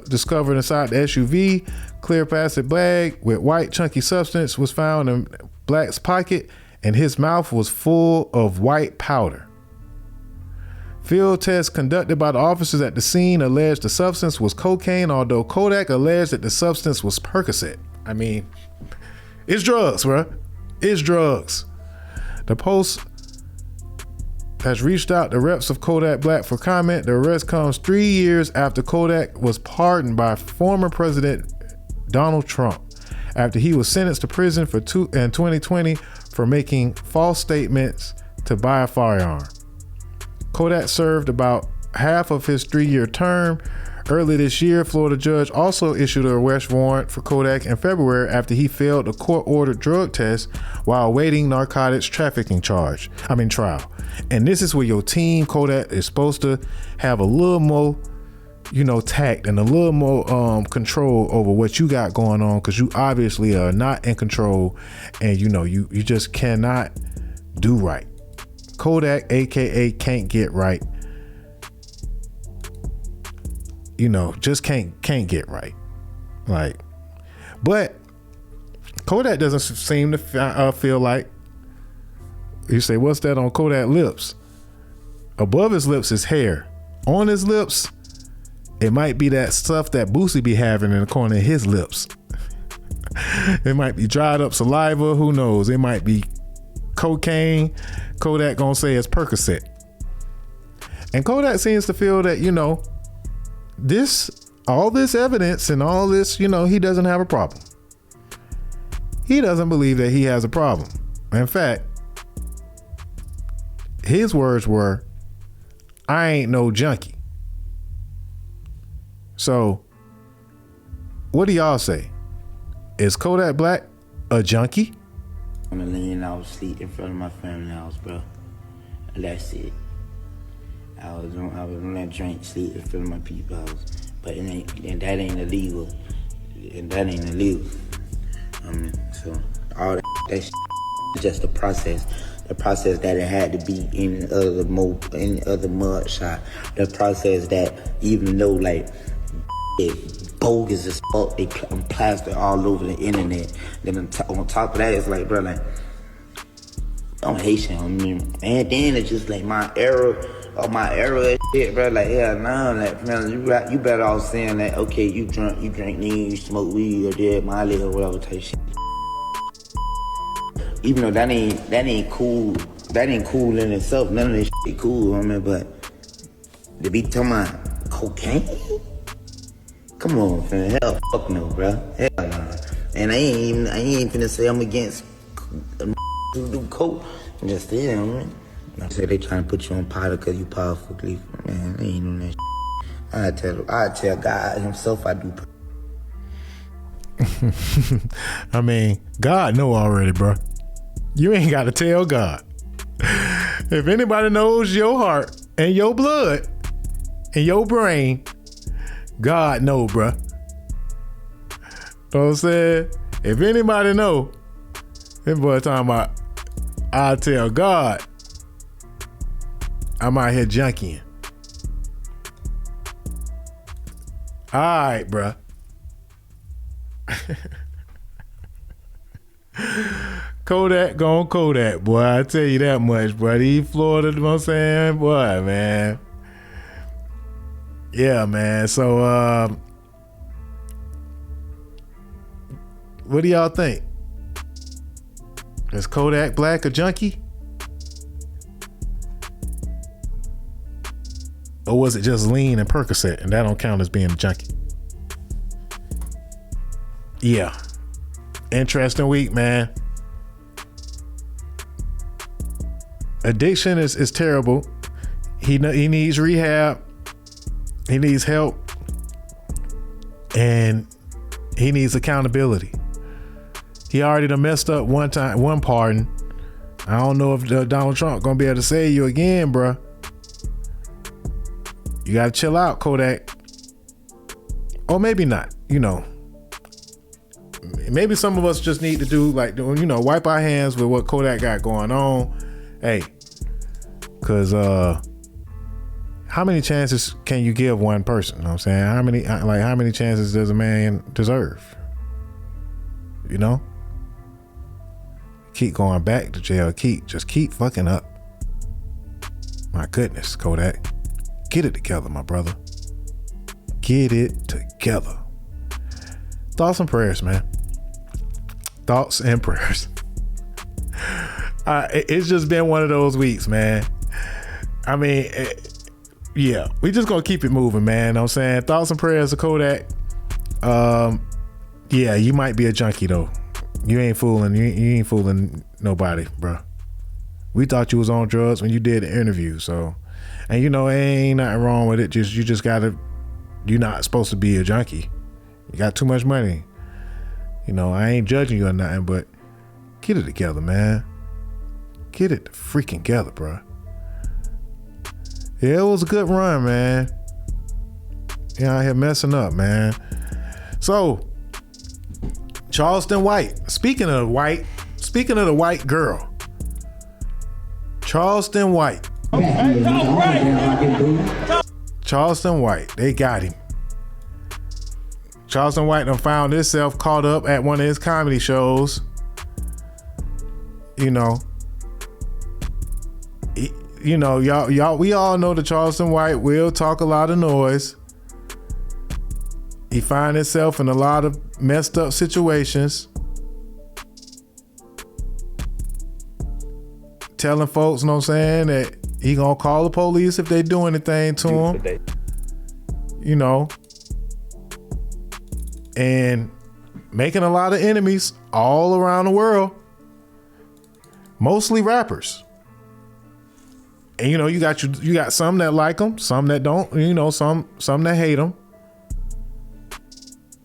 discovered inside the SUV. Clear plastic bag with white chunky substance was found in Black's pocket, and his mouth was full of white powder. Field tests conducted by the officers at the scene alleged the substance was cocaine, although Kodak alleged that the substance was Percocet. I mean, it's drugs, bro. It's drugs. The Post has reached out to reps of Kodak Black for comment. The arrest comes 3 years after Kodak was pardoned by former President Donald Trump after he was sentenced to prison in 2020 for making false statements to buy a firearm. Kodak served about half of his 3-year term. Early this year, Florida judge also issued an arrest warrant for Kodak in February after he failed a court-ordered drug test while awaiting narcotics trafficking trial. And this is where your team, Kodak, is supposed to have a little more, tact and a little more control over what you got going on, because you obviously are not in control, and you just cannot do right. Kodak, aka can't get right. Just can't get right. But Kodak doesn't seem to feel like. You say, what's that on Kodak lips? Above his lips is hair. On his lips, it might be that stuff that Boosie be having in the corner of his lips. It might be dried up saliva. Who knows? It might be cocaine. Kodak gonna say it's Percocet. And Kodak seems to feel that, all this evidence and all this, he doesn't have a problem. He doesn't believe that he has a problem. In fact, his words were, I ain't no junkie. So, what do y'all say? Is Kodak Black a junkie? I'm laying out sleep in front of my family house, bro. That's it. I was on that drink, sleep in front of my people's house. But that ain't illegal. So all that's just the process. The process that it had to be in other mud shot. The process that even though it bogus as fuck, they plastered all over the internet. Then on top of that, it's like, bro, I'm Haitian, I mean, and then it's just my era and shit, bro. Hell no, man, you better off saying that, okay, you drink lean, you smoke weed, or dead Molly, or whatever type shit. even though that ain't cool in itself. None of this shit cool, homie. But to be talking about cocaine, come on, fam. Hell, fuck no, bro. Hell no. And I ain't finna say I'm against who do coke. Just there, homie. I say they trying to put you on powder because you powerful, man. I ain't on that shit. I tell God himself I do. I mean, God know already, bro. You ain't got to tell God. If anybody knows your heart and your blood and your brain, God know, bro. Know what I'm saying? If anybody know, this boy talking about, I tell God, I'm out here junkieing. All right, bro. Kodak gon' Kodak, boy. I tell you that much, bro. These Florida, you know what I'm saying? Boy, man. Yeah, man. So, what do y'all think? Is Kodak Black a junkie? Or was it just lean and Percocet and that don't count as being a junkie? Yeah. Interesting week, man. Addiction is terrible. He needs rehab. He needs help. And he needs accountability. He already done messed up one pardon. I don't know if Donald Trump gonna be able to save you again, bruh. You gotta chill out, Kodak. Or maybe not, you know. Maybe some of us just need to do like, you know, wipe our hands with what Kodak got going on. Hey, cause how many chances can you give one person? You know what I'm saying? How many chances does a man deserve? You know? Keep going back to jail. Just keep fucking up. My goodness, Kodak. Get it together, my brother. Get it together. Thoughts and prayers, man. Thoughts and prayers. It's just been one of those weeks, man. I mean, yeah, we just gonna keep it moving, man. You know what I'm saying? Thoughts and prayers to Kodak. Yeah, you might be a junkie though. You ain't fooling. You ain't fooling nobody, bro. We thought you was on drugs when you did the interview, so. And you know, ain't nothing wrong with it. You're not supposed to be a junkie. You got too much money. You know, I ain't judging you or nothing, but get it together, man. Get it freaking together, bro. Yeah, it was a good run, man. You out here messing up, man. So, Charleston White. Speaking of the white girl. Charleston White. Charleston White, they got him. Charleston White done found himself caught up at one of his comedy shows. You know, y'all, we all know that Charleston White will talk a lot of noise. He find himself in a lot of messed up situations. Telling folks, you know what I'm saying, that he gonna call the police if they do anything to him. You know. And making a lot of enemies all around the world. Mostly rappers. And you know, you got some that like him, some that don't, you know, some that hate him.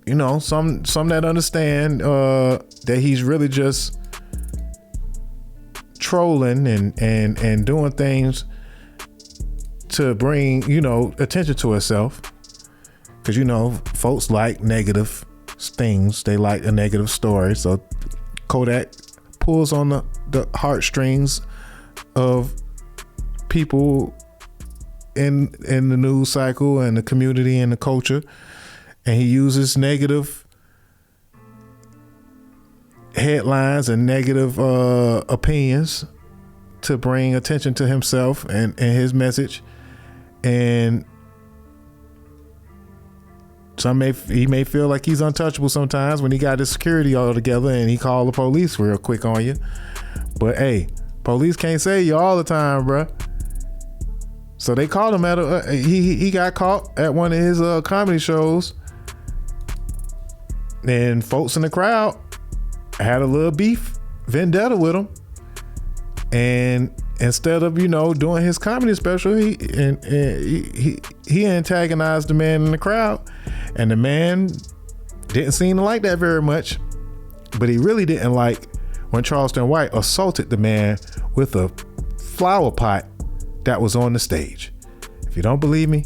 You know, some that understand that he's really just trolling and doing things to bring, you know, attention to himself. Because, you know, folks like negative things. They like a negative story. So Kodak pulls on the heartstrings of people in the news cycle and the community and the culture. And he uses negative headlines and negative opinions to bring attention to himself and his message. And he may feel like he's untouchable sometimes when he got his security all together and he called the police real quick on you. But hey, police can't save you all the time, bruh. So they caught him at he got caught at one of his comedy shows. And folks in the crowd had a little vendetta with him. And instead of, doing his comedy special, he antagonized the man in the crowd. And the man didn't seem to like that very much. But he really didn't like when Charleston White assaulted the man with a flower pot that was on the stage. If you don't believe me,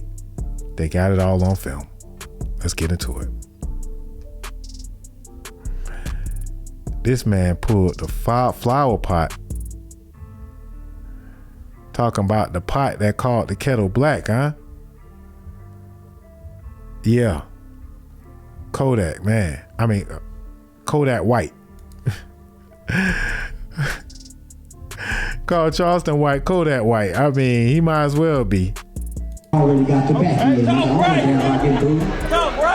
they got it all on film. Let's get into it. This man pulled the flower pot, talking about the pot that called the kettle black, huh? Yeah. Kodak, man. I mean, Kodak White. Called Charleston White Kodak White. I mean, he might as well be. Already got the back here. I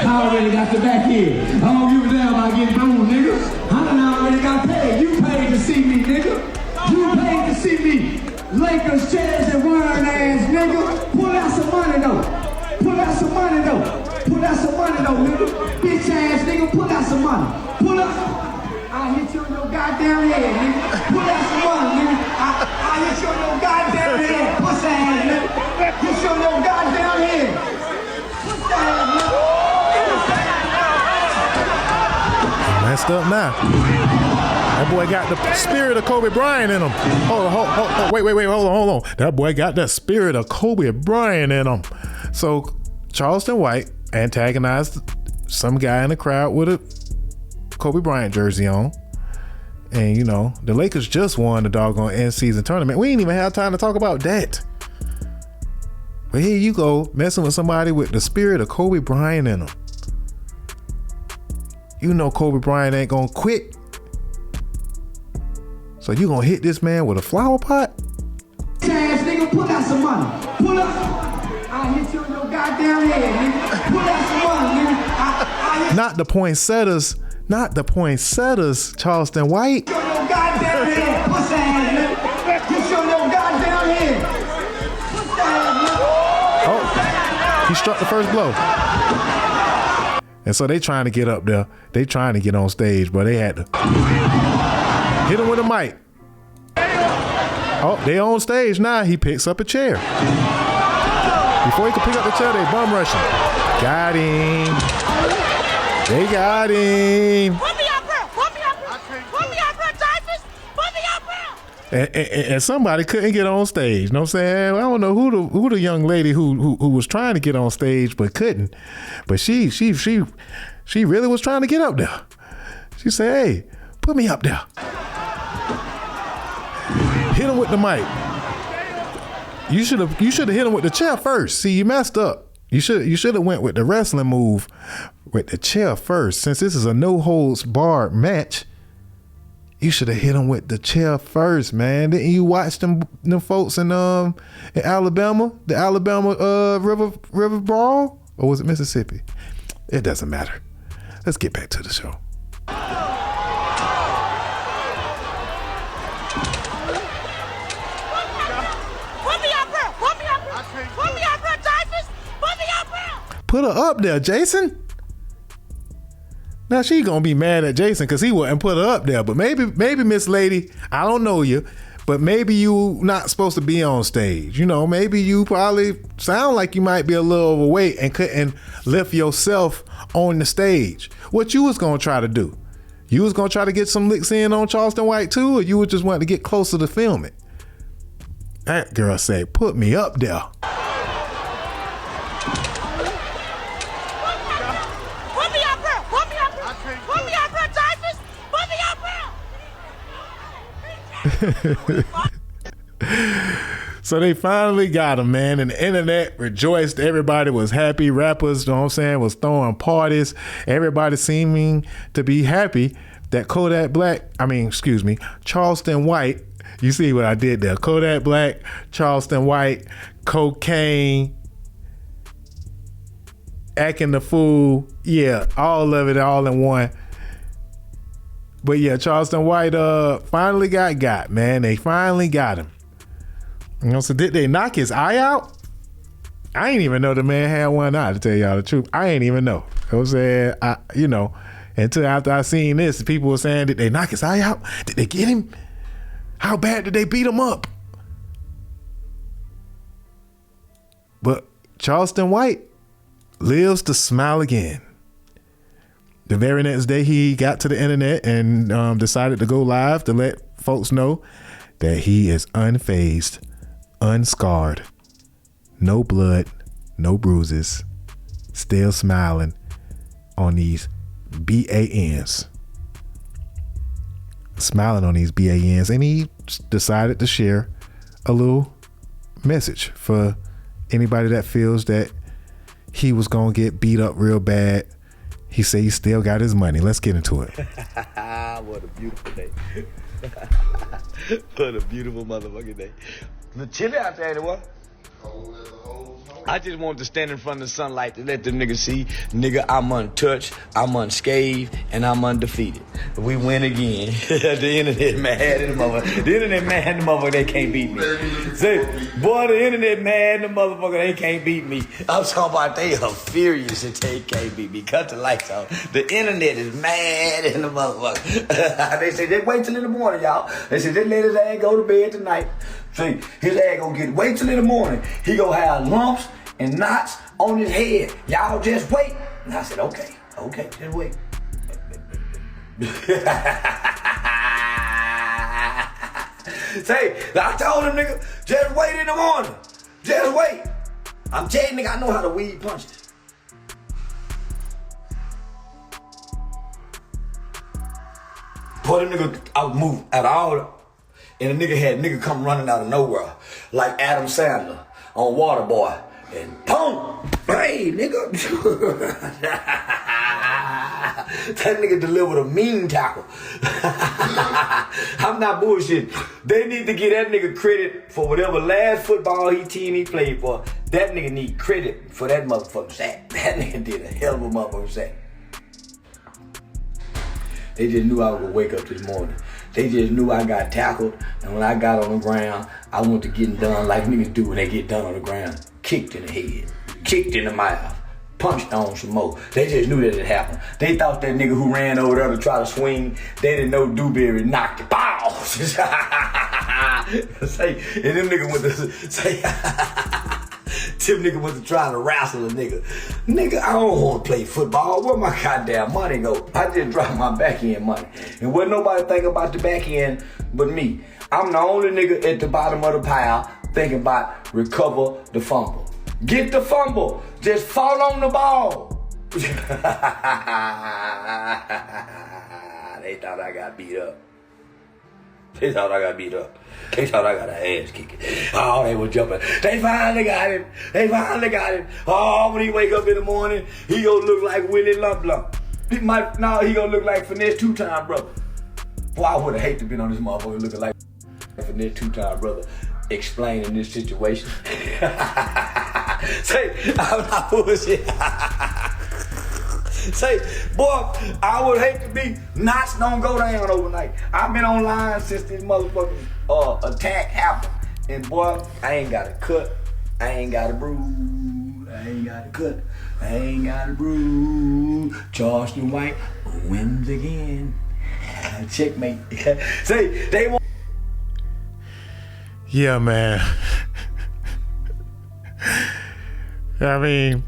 already got the back here. I don't give a damn about getting booed, nigga. I done already got paid. You paid to see me, nigga. You paid to see me. Lakers, chairs, and wine ass, nigga. Pull out some money, though. Pull out some money, though. Pull out some money, though, nigga. Bitch ass, nigga. Pull out some money. Pull out. I'll hit you on your goddamn head, nigga. Pull out some money, nigga. I'll hit you on your goddamn head. Pussy ass, nigga. Hit you on your goddamn head. Pussy ass, nigga. Messed up now. That boy got the spirit of Kobe Bryant in him. Hold on. Wait, hold on. That boy got the spirit of Kobe Bryant in him. So Charleston White antagonized some guy in the crowd with a Kobe Bryant jersey on. And the Lakers just won the doggone end season tournament. We ain't even have time to talk about that. But here you go, messing with somebody with the spirit of Kobe Bryant in him. Kobe Bryant ain't gonna quit. So you gonna hit this man with a flower pot? Ass nigga, pull out some money. Pull out. I'll hit you on your goddamn head, nigga. Pull out some money, nigga. Not the poinsettias. Not the poinsettias, Charleston White. Hit you on your goddamn head, pussy ass nigga. Hit you on your goddamn head. Pussy ass nigga. Oh, he struck the first blow. And so they trying to get up there. They trying to get on stage, but they had to hit him with a mic. Oh, they on stage now. He picks up a chair. Before he could pick up the chair, they bum rush him. Got him. They got him. Put me up, bro. Put me up, bro. Put me up, bro. Typhus. Put me up, bro. And somebody couldn't get on stage. You know what I'm saying? I don't know who the young lady who was trying to get on stage but couldn't. But she really was trying to get up there. She said, "Hey, put me up there." Hit him with the mic. You should have hit him with the chair first. See, you messed up. You should have went with the wrestling move with the chair first. Since this is a no holds barred match, you should have hit him with the chair first, man. Didn't you watch them folks in Alabama, the Alabama River Brawl, or was it Mississippi? It doesn't matter. Let's get back to the show. Put her up there, Jason. Now she gonna be mad at Jason because he wouldn't put her up there. But maybe Miss Lady, I don't know you, but maybe you not supposed to be on stage. Maybe you probably sound like you might be a little overweight and couldn't lift yourself on the stage. What you was gonna try to do? You was gonna try to get some licks in on Charleston White too, or you would just want to get closer to film it? That girl said, "Put me up there." So they finally got him, man, and the internet rejoiced. Everybody was happy. Rappers, you know what I'm saying, was throwing parties. Everybody seeming to be happy that Charleston White, you see what I did there, Kodak Black, Charleston White, cocaine, acting the fool, yeah, all of it all in one. But yeah, Charleston White finally got, man. They finally got him. You know, so did they knock his eye out? I ain't even know the man had one eye, to tell y'all the truth. I ain't even know. I was saying, until after I seen this, people were saying, did they knock his eye out? Did they get him? How bad did they beat him up? But Charleston White lives to smile again. The very next day, he got to the internet and decided to go live to let folks know that he is unfazed, unscarred, no blood, no bruises, still smiling on these BANs. Smiling on these BANs. And he decided to share a little message for anybody that feels that he was going to get beat up real bad. He said he still got his money. Let's get into it. What a beautiful day. What a beautiful motherfucking day. The chilly out there, anyway. I just wanted to stand in front of the sunlight to let them niggas see, nigga, I'm untouched, I'm unscathed, and I'm undefeated. We win again. The internet mad in the motherfucker. The internet mad in the motherfucker, they can't beat me. See, boy, the internet mad in the motherfucker, they can't beat me. I'm talking about they are furious that they can't beat me. Cut the lights off. The internet is mad in the motherfucker. They say, just wait till in the morning, y'all. They say, just let his ass go to bed tonight. See, his ass gonna wait till in the morning. He gonna have lumps and knots on his head. Y'all just wait. And I said, okay, just wait. Say, I told him, nigga, just wait in the morning. Just wait. I'm telling you, nigga, I know how to weed punches. Boy, them nigga, I was moving out of all the, and the nigga had nigga come running out of nowhere, like Adam Sandler on Waterboy. And boom! Hey, nigga. That nigga delivered a mean tackle. I'm not bullshit. They need to give that nigga credit for whatever last football team he played for. That nigga need credit for that motherfucking sack. That nigga did a hell of a motherfucking sack. They just knew I was gonna wake up this morning. They just knew I got tackled, and when I got on the ground, I went to getting done like niggas do when they get done on the ground. Kicked in the head, kicked in the mouth, punched on some more. They just knew that it happened. They thought that nigga who ran over there to try to swing, they didn't know Dewberry knocked it. Bow! Say, and them nigga went to say, Tim nigga went to try to wrestle a nigga. Nigga, I don't want to play football. Where my goddamn money go? I just dropped my back end money. And wasn't nobody think about the back end but me. I'm the only nigga at the bottom of the pile thinking about recover the fumble. Get the fumble. Just fall on the ball. They thought I got beat up. They thought I got beat up. They thought I got an ass kicking. Oh, they were jumping. They finally got him. They finally got him. Oh, when he wake up in the morning, he gonna look like Willie Lump Lump. He gonna look like Finesse Two-Time Brother. Boy, I would've hated to be on this motherfucker looking like Finesse Two-Time Brother explaining this situation. Say, I'm not bullshit. Say, boy, I would hate to be knots don't go down overnight. I've been online since this motherfucking attack happened. And boy, I ain't got a cut. I ain't got a bruise. I ain't got a cut. I ain't got a bruise. Charleston White wins again. Checkmate. Say, they want. Yeah, man. I mean,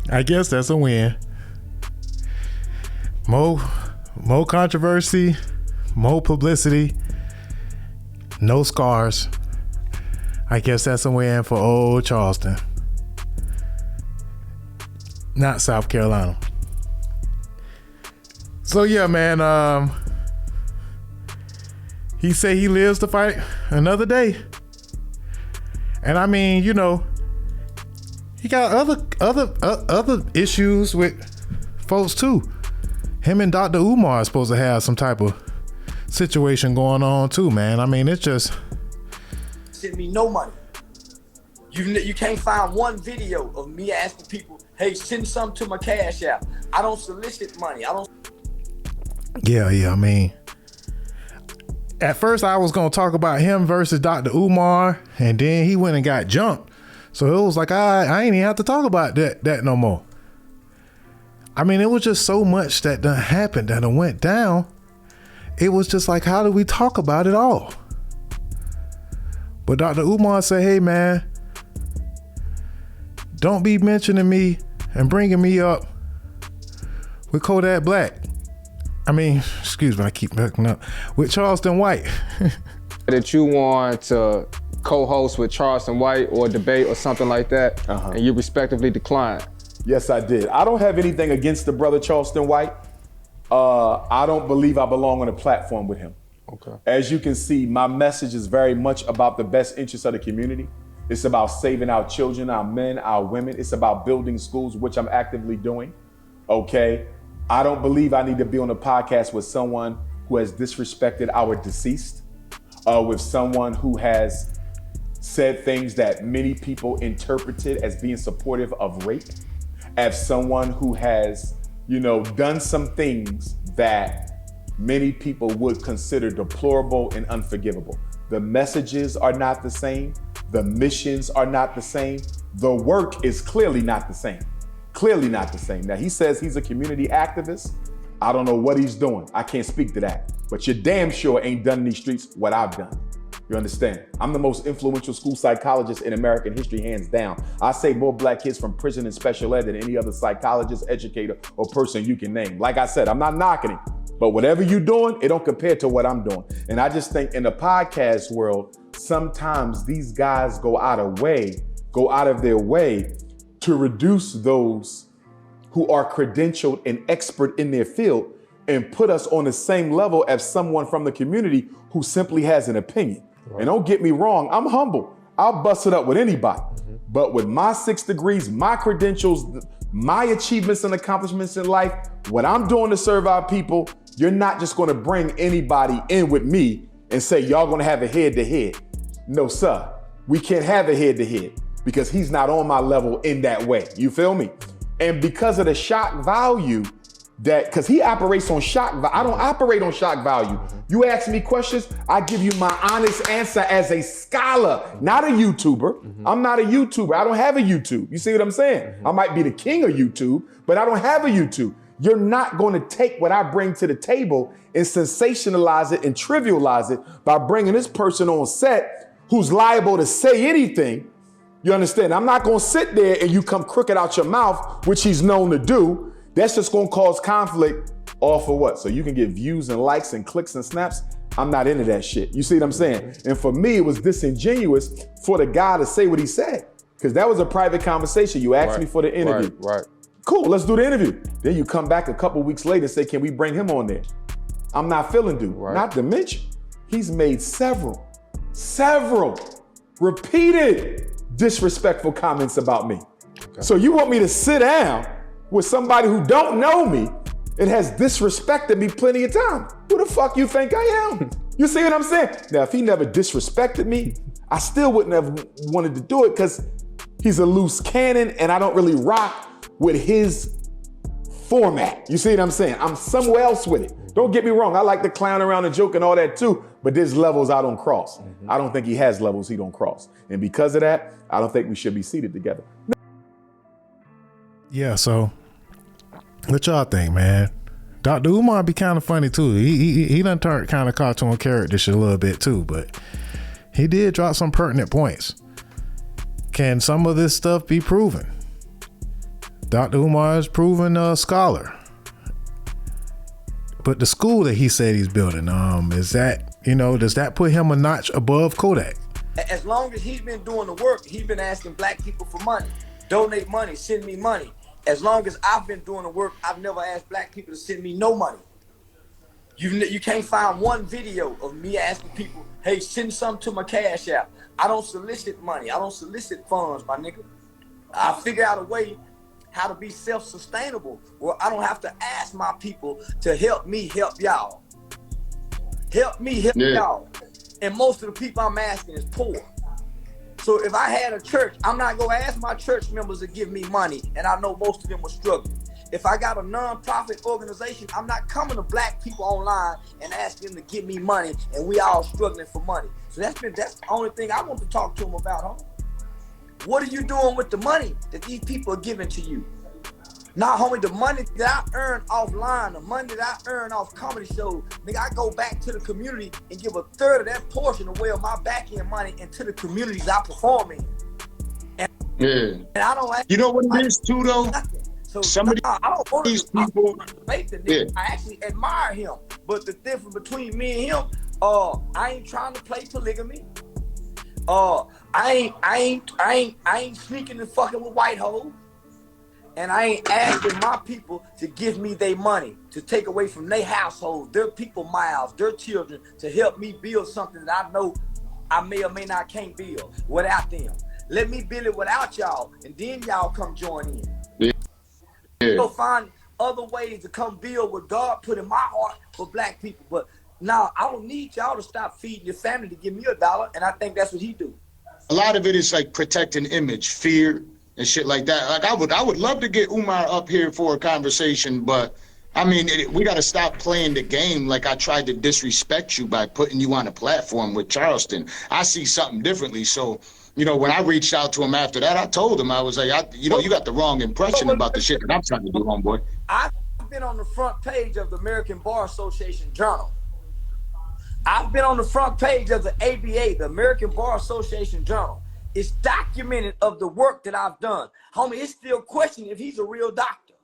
I guess that's a win. More controversy, more publicity, no scars. I guess that's a win for old Charleston. Not South Carolina. So yeah, man, he said he lives to fight another day. And I mean, you know, he got other issues with folks too. Him and Dr. Umar are supposed to have some type of situation going on too, man. I mean, it's just send me no money. You can't find one video of me asking people, hey, send something to my Cash App. I don't solicit money. I don't. Yeah. I mean, at first I was gonna talk about him versus Dr. Umar, and then he went and got jumped. So it was like I ain't even have to talk about that no more. I mean, it was just so much that done happened, that done went down. It was just like, how do we talk about it all? But Dr. Umar said, hey man, don't be mentioning me and bringing me up with Kodak Black. I mean, excuse me, I keep backing up. With Charleston White. That you want to co-host with Charleston White or debate or something like that, and you respectively declined. Yes, I did. I don't have anything against the brother Charleston White. I don't believe I belong on a platform with him. Okay. As you can see, my message is very much about the best interests of the community. It's about saving our children, our men, our women. It's about building schools, which I'm actively doing. Okay. I don't believe I need to be on a podcast with someone who has disrespected our deceased, with someone who has said things that many people interpreted as being supportive of rape, as someone who has, done some things that many people would consider deplorable and unforgivable. The messages are not the same. The missions are not the same. The work is clearly not the same. Clearly not the same. Now, he says he's a community activist. I don't know what he's doing. I can't speak to that. But you're damn sure ain't done in these streets what I've done. You understand? I'm the most influential school psychologist in American history, hands down. I saved more black kids from prison and special ed than any other psychologist, educator, or person you can name. Like I said, I'm not knocking it. But whatever you're doing, it don't compare to what I'm doing. And I just think in the podcast world, sometimes these guys go out of their way to reduce those who are credentialed and expert in their field and put us on the same level as someone from the community who simply has an opinion. Right. And don't get me wrong, I'm humble. I'll bust it up with anybody. But with my 6 degrees, my credentials, my achievements and accomplishments in life, what I'm doing to serve our people, you're not just gonna bring anybody in with me and say, y'all gonna have a head-to-head. No, sir, we can't have a head-to-head because he's not on my level in that way. You feel me? And because of the shock value because he operates on shock value. I don't operate on shock value. You ask me questions, I give you my honest answer as a scholar, not a YouTuber. I'm not a YouTuber. I don't have a YouTube. You see what I'm saying? I might be the king of YouTube, but I don't have a YouTube. You're not going to take what I bring to the table and sensationalize it and trivialize it by bringing this person on set who's liable to say anything. You understand? I'm not going to sit there and you come crooked out your mouth, which he's known to do. That's just going to cause conflict, all for what? So you can get views and likes and clicks and snaps. I'm not into that shit. You see what I'm saying? And for me, it was disingenuous for the guy to say what he said, because that was a private conversation. You asked me for the interview. Right. Cool, let's do the interview. Then you come back a couple weeks later and say, can we bring him on there? I'm not feeling dude. Right. Not to mention, he's made several repeated disrespectful comments about me. Okay. So you want me to sit down with somebody who don't know me and has disrespected me plenty of time? Who the fuck you think I am? You see what I'm saying? Now, if he never disrespected me, I still wouldn't have wanted to do it because he's a loose cannon and I don't really rock with his format. You see what I'm saying? I'm somewhere else with it. Don't get me wrong. I like to clown around and joke and all that too, but there's levels I don't cross. I don't think he has levels he don't cross. And because of that, I don't think we should be seated together. Yeah, so what y'all think, man? Dr. Umar be kind of funny too. He done turned kind of cartoon character shit a little bit too, but he did drop some pertinent points. Can some of this stuff be proven? Dr. Umar is proven a scholar. But the school that he said he's building, is that, does that put him a notch above Kodak? As long as he's been doing the work, he's been asking black people for money. Donate money, send me money. As long as I've been doing the work, I've never asked black people to send me no money. You can't find one video of me asking people, hey, send something to my Cash App. I don't solicit money. I don't solicit funds, my nigga. I figure out a way how to be self-sustainable where I don't have to ask my people to help me help y'all. Help me help y'all. And most of the people I'm asking is poor. So if I had a church, I'm not gonna ask my church members to give me money, and I know most of them are struggling. If I got a non-profit organization, I'm not coming to black people online and asking them to give me money, and we all struggling for money. So that's the only thing I want to talk to them about, homie. What are you doing with the money that these people are giving to you? Nah, homie, the money that I earn offline, the money that I earn off comedy shows, nigga, I go back to the community and give a third of that portion away of my back end money into the communities I perform in. And I don't like, you know what it is too, though? So some of these people, I actually admire him, but the difference between me and him, I ain't trying to play polygamy. I ain't sneaking and fucking with white hoes, and I ain't asking my people to give me their money to take away from their household, their people miles, their children, to help me build something that I know I may or may not can't build without them. Let me build it without y'all, and then y'all come join in. Go find other ways to come build what God put in my heart for black people. But now I don't need y'all to stop feeding your family to give me $1, and I think that's what he do. A lot of it is like protecting image, fear, and shit like that. Like I would love to get Umar up here for a conversation, but I mean, we got to stop playing the game like I tried to disrespect you by putting you on a platform with Charleston. I see something differently, so. You know, when I reached out to him after that, I told him, I was like, you got the wrong impression about the shit that I'm trying to do, homeboy. I've been on the front page of the American Bar Association Journal. I've been on the front page of the ABA, the American Bar Association Journal. It's documented of the work that I've done. Homie, it's still questioning if he's a real doctor.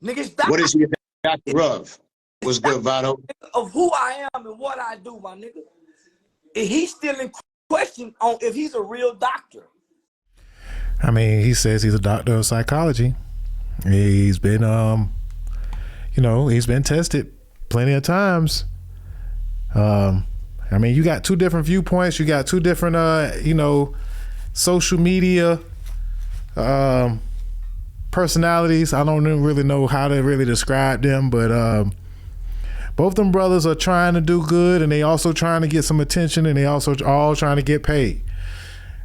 Niggas, what is he a doctor of? What's good, Vado? Of who I am and what I do, my nigga. He's still in question on if he's a real doctor. I mean, he says he's a doctor of psychology. He's been, he's been tested plenty of times. I mean, you got two different viewpoints. You got two different, social media personalities. I don't really know how to really describe them, but both them brothers are trying to do good, and they also trying to get some attention, and they also all trying to get paid.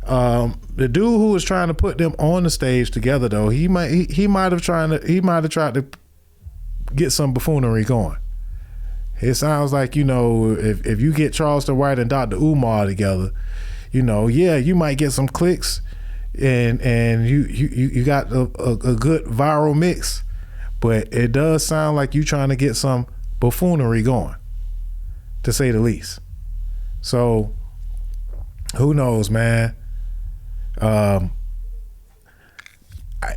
The dude who was trying to put them on the stage together, though, he might have tried to get some buffoonery going. It sounds like, if you get Charleston White and Dr. Umar together, you might get some clicks, and you got a good viral mix, but it does sound like you trying to get some buffoonery going, to say the least. So who knows, man?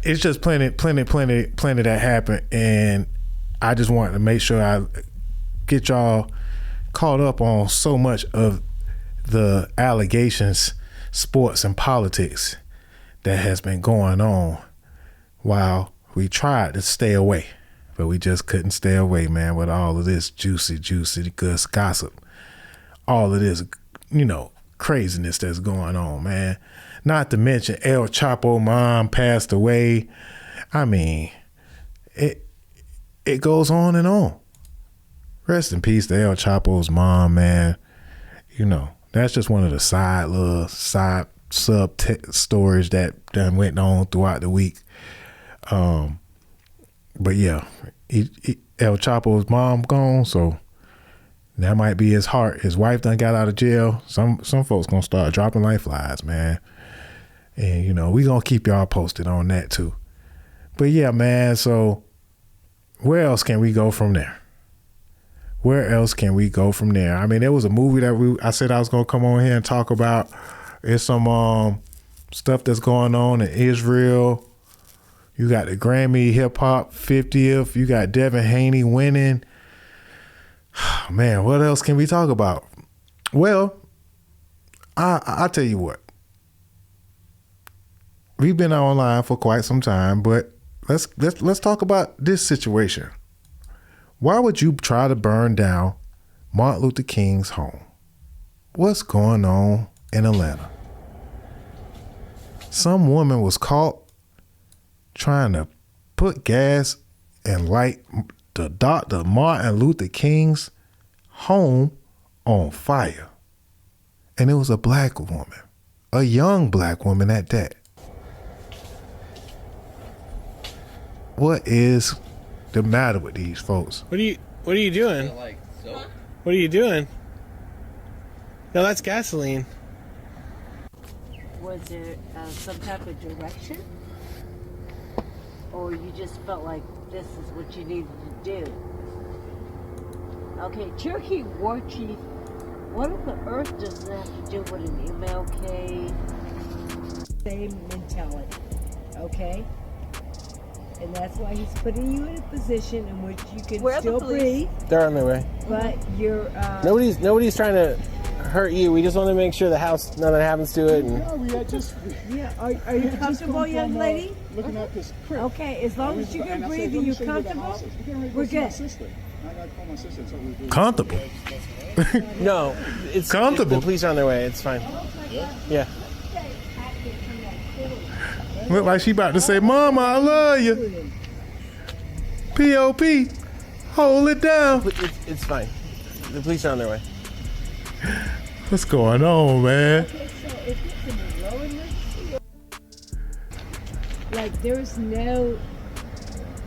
It's just plenty that happened, and I just wanted to make sure I get y'all caught up on so much of the allegations, sports, and politics that has been going on while we tried to stay away. But we just couldn't stay away, man, with all of this juicy gossip. All of this, craziness that's going on, man. Not to mention El Chapo mom passed away. I mean, it goes on and on. Rest in peace to El Chapo's mom, man. That's just one of the side sub stories that went on throughout the week. But yeah, El Chapo's mom gone, so that might be his heart. His wife done got out of jail. Some folks gonna start dropping like flies, man. And we gonna keep y'all posted on that too. But yeah, man, so where else can we go from there? Where else can we go from there? I mean, there was a movie that I said I was gonna come on here and talk about. It's some stuff that's going on in Israel. You got the Grammy Hip Hop 50th. You got Devin Haney winning. Man, what else can we talk about? Well, I'll tell you what. We've been online for quite some time, but let's talk about this situation. Why would you try to burn down Martin Luther King's home? What's going on in Atlanta? Some woman was caught trying to put gas and light the Dr. Martin Luther King's home on fire. And it was a black woman, a young black woman at that. What is the matter with these folks? What are you doing? What are you doing? No, that's gasoline. Was there some type of direction? Or you just felt like this is what you needed to do? Okay, Cherokee War Chief, what on the earth does that have to do with an MLK? Same mentality, okay? And that's why he's putting you in a position in which you can still breathe. They're on their way. But you're... Nobody's trying to hurt you. We just want to make sure the house, nothing happens to it. And... No, we are just... Yeah, are you comfortable, young lady? Looking at this crib. Okay, as long as you can breathe and you're comfortable, we're good. Comfortable? No, it's comfortable. The police are on their way. It's fine. Yeah. Look like she about to say, Mama, I love you. P.O.P. Hold it down. It's fine. The police are on their way. What's going on, man? Okay, so if it's in a low emergency, like there's no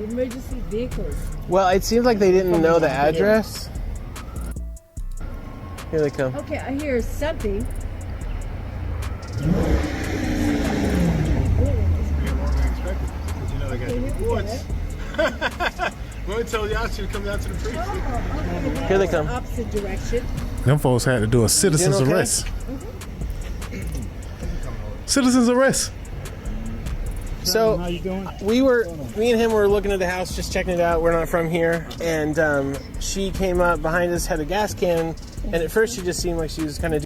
emergency vehicles. Well, it seems like they didn't know the address. Here they come. Okay, I hear something. We told y'all to come down to the precinct. Here they come. Opposite direction. Them folks had to do a citizen's arrest. Citizen's arrest. So me and him were looking at the house, just checking it out. We're not from here, and she came up behind us, had a gas can, and at first she just seemed like she was kind of.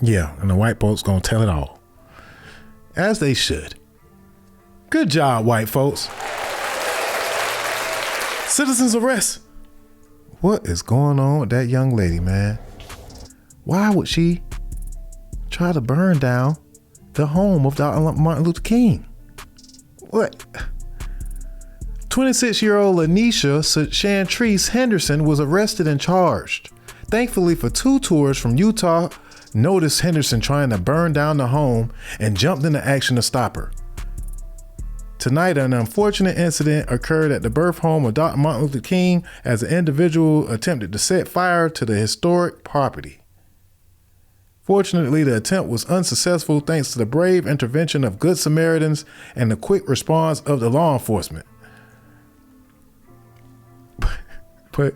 Yeah, and the white folks gonna tell it all, as they should. Good job, white folks. Citizen's arrest. What is going on with that young lady, man? Why would she try to burn down the home of Martin Luther King? What? 26-year-old Anisha Chantrice Henderson was arrested and charged. Thankfully, for two tourists from Utah noticed Henderson trying to burn down the home and jumped into action to stop her. Tonight, an unfortunate incident occurred at the birth home of Dr. Martin Luther King as an individual attempted to set fire to the historic property. Fortunately, the attempt was unsuccessful thanks to the brave intervention of Good Samaritans and the quick response of the law enforcement. But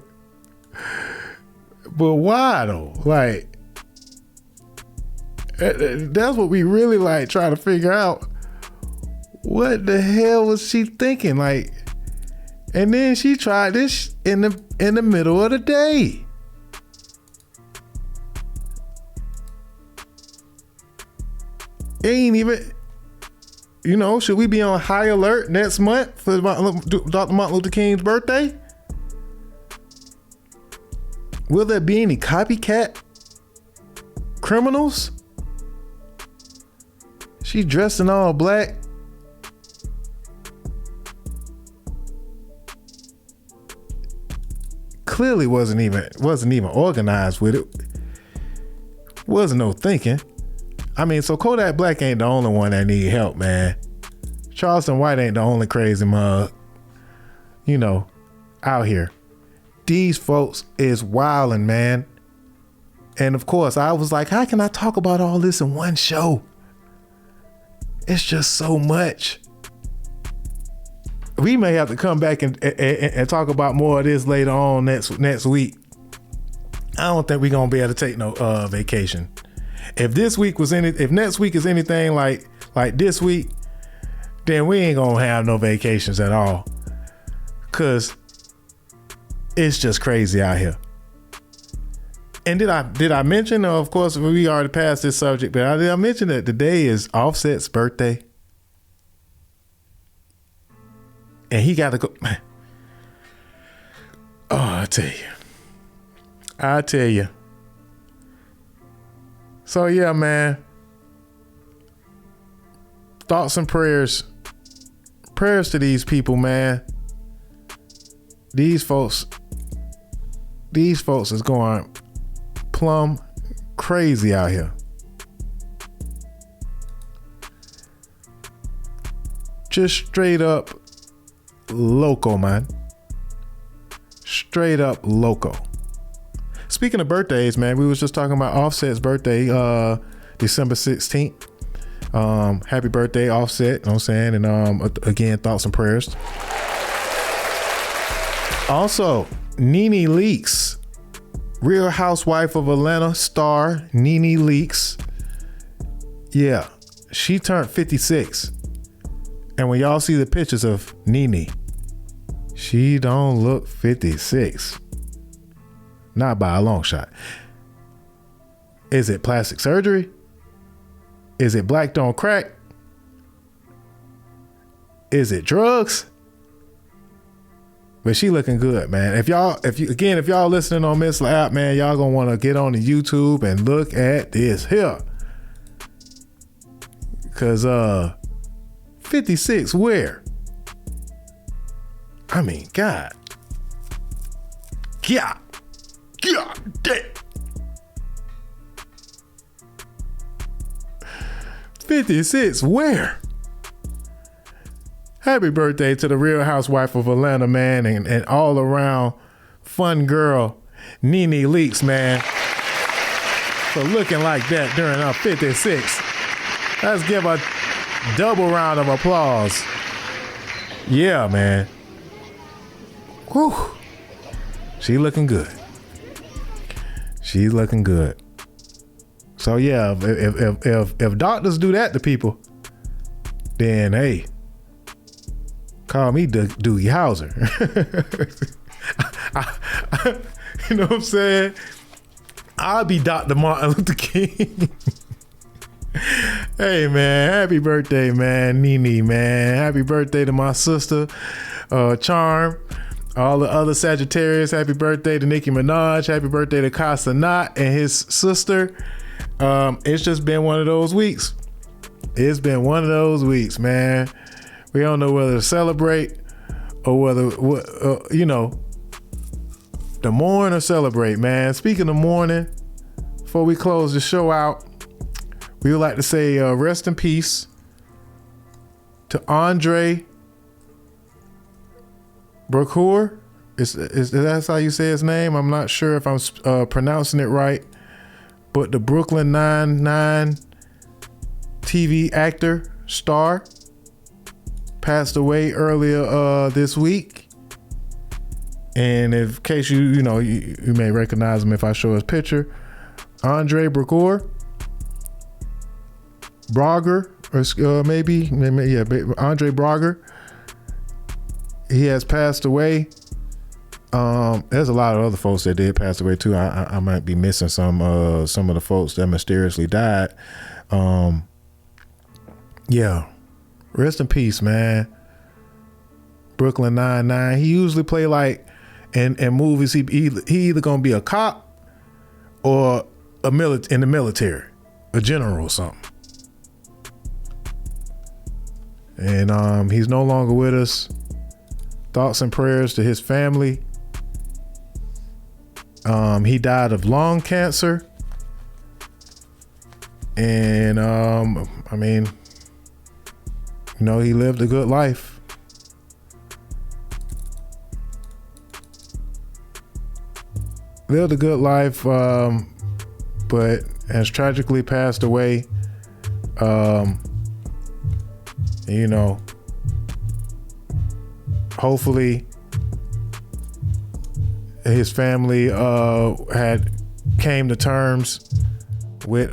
why though? Like, that's what we really like trying to figure out. What the hell was she thinking? Like, and then she tried this in the middle of the day. Ain't even, should we be on high alert next month for Dr. Martin Luther King's birthday? Will there be any copycat criminals? She dressed in all black. Clearly wasn't even organized with it. Wasn't no thinking. I mean, so Kodak Black ain't the only one that need help, man. Charleston White ain't the only crazy mug, out here. These folks is wildin', man. And of course, I was like, how can I talk about all this in one show? It's just so much. We may have to come back and talk about more of this later on next week. I don't think we're gonna be able to take no vacation. If next week is anything like this week, then we ain't gonna have no vacations at all. Cause it's just crazy out here. And did I mention? Of course, we already passed this subject, but did I mention that today is Offset's birthday? And he got to go. Oh, I tell you. So yeah, man. Thoughts and prayers. Prayers to these people, man. These folks is going plumb crazy out here. Just straight up loco, man. Straight up loco. Speaking of birthdays, man, we was just talking about Offset's birthday, December 16th. Happy birthday, Offset, you know what I'm saying? And again, thoughts and prayers. Also, Nene Leakes, Real Housewife of Atlanta star Nene Leakes. Yeah, she turned 56. And when y'all see the pictures of Nene, she don't look 56. Not by a long shot. Is it plastic surgery? Is it black don't crack? Is it drugs? But she looking good, man. If y'all listening on Miss app, man, y'all gonna want to get on the YouTube and look at this here. Cause 56 where? I mean, God damn. 56 where? Happy birthday to the Real Housewife of Atlanta, man, and all around fun girl Nene Leakes, man, for looking like that during her 56. Let's give a double round of applause. Yeah, man. Whew. She looking good. She's looking good. So yeah, if doctors do that to people, then hey, call me Doogie Howser. You know what I'm saying? I'll be Dr. Martin Luther King. Hey man, happy birthday, man, Nene, man. Happy birthday to my sister, Charm. All the other Sagittarius, happy birthday to Nicki Minaj. Happy birthday to Kai Cenat and his sister. It's just been one of those weeks. It's been one of those weeks, man. We don't know whether to celebrate or whether, to mourn or celebrate, man. Speaking of mourning, before we close the show out, we would like to say rest in peace to Andre Braugher. Is that how you say his name? I'm not sure if I'm pronouncing it right, but the Brooklyn Nine-Nine TV actor, star, passed away earlier this week. And in case you may recognize him if I show his picture, Andre Braugher, or maybe Andre Braugher. He has passed away. There's a lot of other folks that did pass away too. I might be missing some of the folks that mysteriously died. Yeah, rest in peace, man. Brooklyn Nine-Nine. He usually play like in movies. He either gonna be a cop or in the military, a general or something. And he's no longer with us. Thoughts and prayers to his family. He died of lung cancer. And he lived a good life. Lived a good life, but has tragically passed away. Hopefully his family had came to terms with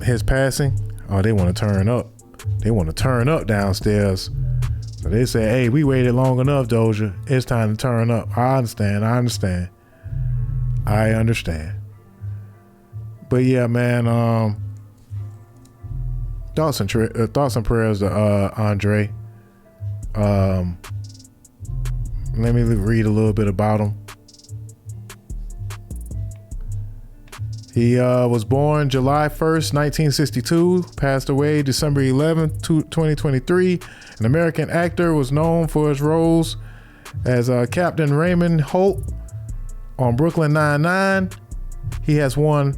his passing. Oh, they want to turn up. They want to turn up downstairs. So they say, hey, we waited long enough, Doja. It's time to turn up. I understand. But yeah, man, thoughts and prayers to Andre. Let me read a little bit about him. He was born July 1st, 1962, passed away December 11th, 2023. An American actor, was known for his roles as Captain Raymond Holt on Brooklyn Nine-Nine. He has won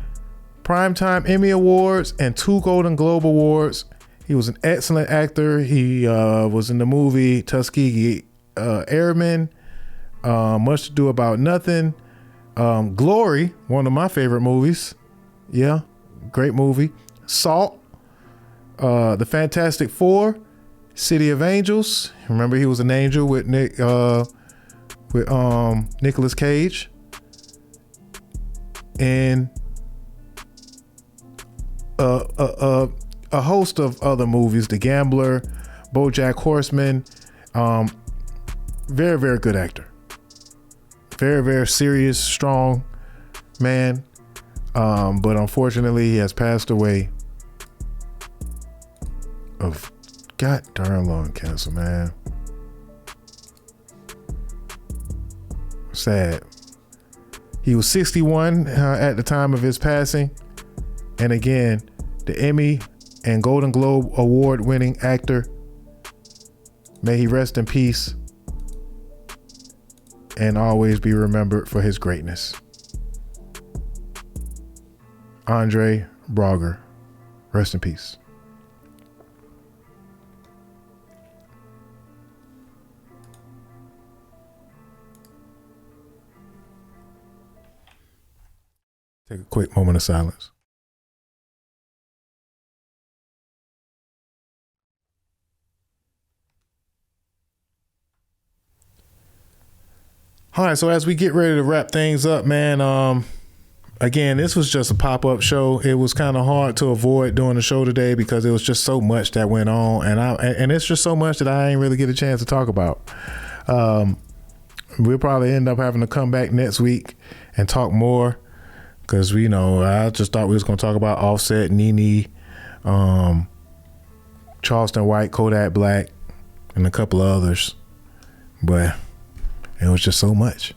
Primetime Emmy Awards and 2 Golden Globe Awards. He was an excellent actor. He was in the movie Tuskegee Airman, Much Ado About Nothing, Glory, one of my favorite movies. Yeah, great movie. Salt, The Fantastic Four, City of Angels. Remember, he was an angel with Nicolas Cage. And a host of other movies, The Gambler, BoJack Horseman. Very, very good actor. Very, very serious, strong man. But unfortunately, he has passed away of god darn lung cancer, man. Sad. He was 61 at the time of his passing. And again, the Emmy and Golden Globe award winning actor. May he rest in peace and always be remembered for his greatness. Andre Braugher, rest in peace. Take a quick moment of silence. All right, so as we get ready to wrap things up, man, again, this was just a pop-up show. It was kind of hard to avoid doing the show today because it was just so much that went on, and it's just so much that I ain't really get a chance to talk about. We'll probably end up having to come back next week and talk more because I just thought we was gonna talk about Offset, Nene, Charleston White, Kodak Black, and a couple of others, but it was just so much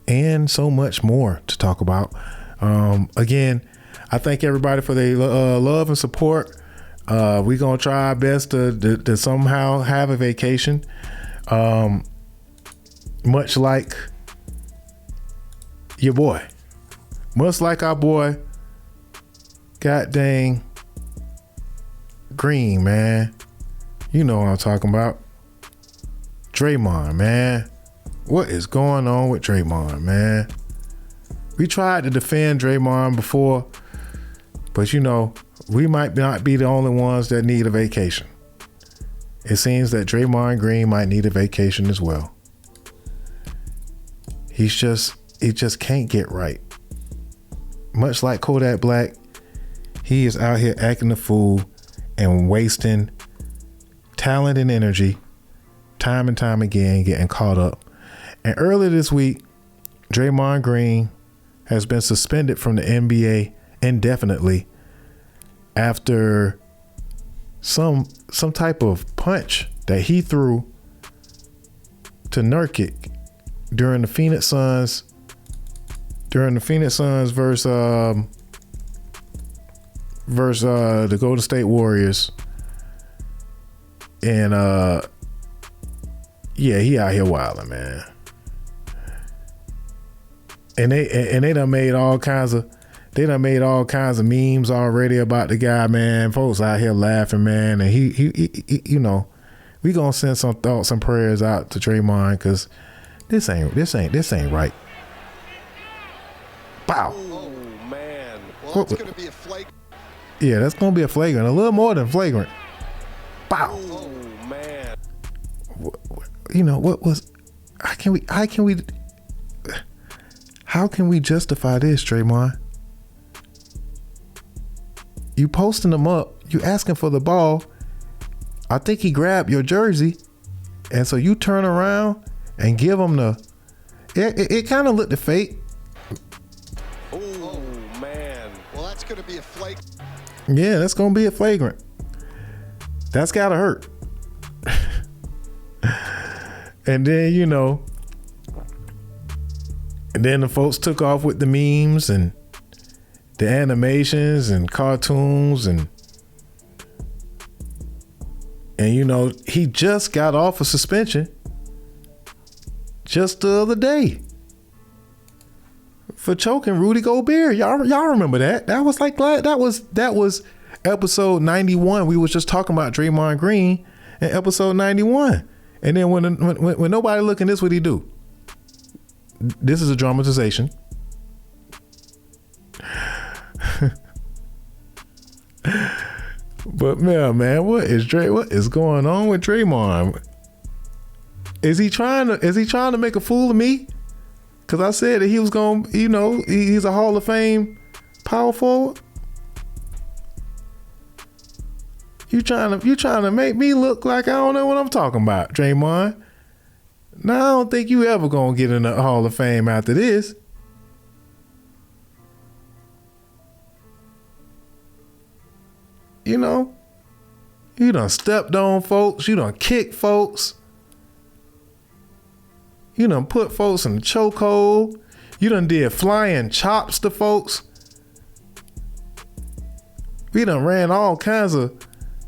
and so much more to talk about. Again, I thank everybody for their love and support. We're going to try our best to somehow have a vacation. Much like your boy. Much like our boy, god dang Green, man. You know what I'm talking about. Draymond, man. What is going on with Draymond, man? We tried to defend Draymond before, but we might not be the only ones that need a vacation. It seems that Draymond Green might need a vacation as well. He just can't get right. Much like Kodak Black, he is out here acting a fool and wasting talent and energy time and time again, getting caught up. And earlier this week, Draymond Green has been suspended from the NBA indefinitely after some type of punch that he threw to Nurkic during the Phoenix Suns versus the Golden State Warriors. And he out here wilding, man. And they done made all kinds of memes already about the guy, man. Folks out here laughing, man. And he we gonna send some thoughts and prayers out to Draymond because this ain't right. Bow. Oh man. Well, that's gonna be a flagrant. Yeah, that's gonna be a flagrant, a little more than flagrant. Bow. Oh man. What was? How can we justify this, Draymond? You posting them up, you asking for the ball. I think he grabbed your jersey, and so you turn around and give him the. It kind of looked fake. Oh man. Well, that's gonna be a flagrant. Yeah, that's gonna be a flagrant. That's gotta hurt. And then and then the folks took off with the memes and the animations and cartoons and he just got off a suspension just the other day for choking Rudy Gobert. Y'all remember that? That was episode 91. We was just talking about Draymond Green in episode 91. And then when nobody looking, this what he do. This is a dramatization. But man, what is going on with Draymond? Is he trying to make a fool of me? Cause I said that he was going, he's a Hall of Fame power forward. You trying to make me look like I don't know what I'm talking about, Draymond. Now I don't think you ever gonna get in the Hall of Fame after this. You done stepped on folks. You done kicked folks. You done put folks in the chokehold. You done did flying chops to folks. We done ran all kinds of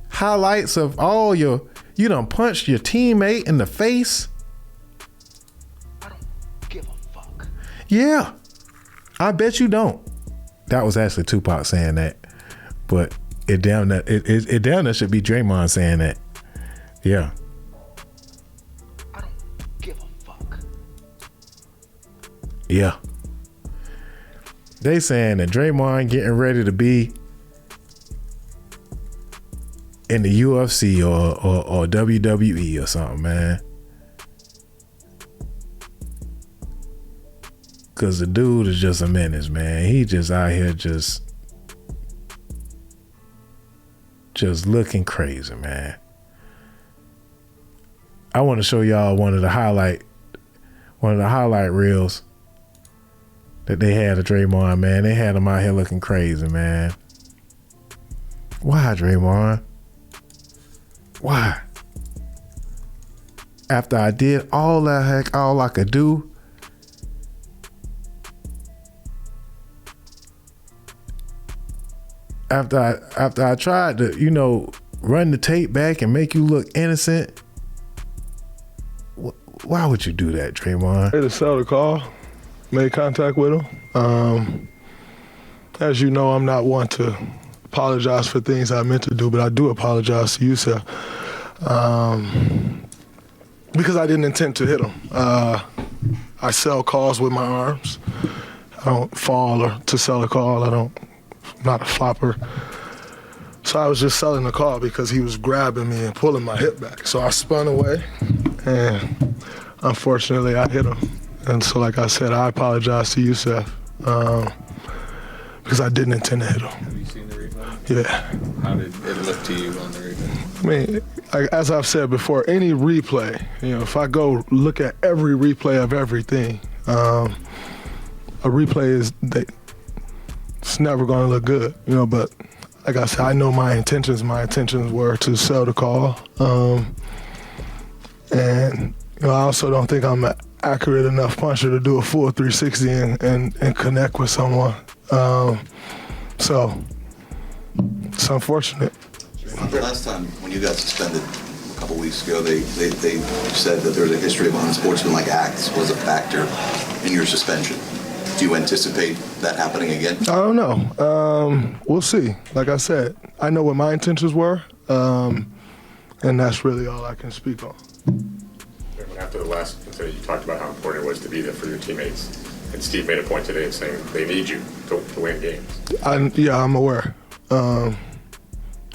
highlights of all you done punched your teammate in the face. I don't give a fuck. Yeah. I bet you don't. That was actually Tupac saying that. But it damn that should be Draymond saying that. Yeah. I don't give a fuck. Yeah. They saying that Draymond getting ready to be in the UFC or WWE or something, man. Cause the dude is just a menace, man. He just out here just looking crazy, man. I want to show y'all one of the highlight reels that they had of Draymond, man. They had him out here looking crazy, man. Why, Draymond? Why? After I did all I could do, after I tried to, run the tape back and make you look innocent, why would you do that, Draymond? I had to settle the call, made contact with him. As you know, I'm not one to apologize for things I meant to do, but I do apologize to you, sir, because I didn't intend to hit him. I sell calls with my arms. I don't fall or to sell a call. I'm not a flopper. So I was just selling the call because he was grabbing me and pulling my hip back. So I spun away, and unfortunately I hit him. And so, like I said, I apologize to you, Seth, because I didn't intend to hit him. Have you seen the replay? Yeah. How did it look to you on the replay? I mean, as I've said before, any replay, if I go look at every replay of everything, a replay it's never going to look good, but like I said, I know my intentions. My intentions were to sell the call. And I also don't think I'm an accurate enough puncher to do a full 360 and connect with someone. So it's unfortunate. The last time when you got suspended a couple weeks ago, they said that there was a history of unsportsmanlike acts was a factor in your suspension. Do you anticipate that happening again? I don't know. We'll see. Like I said, I know what my intentions were, and that's really all I can speak on. After the last incident, you talked about how important it was to be there for your teammates. And Steve made a point today saying they need you to win games. I'm aware. And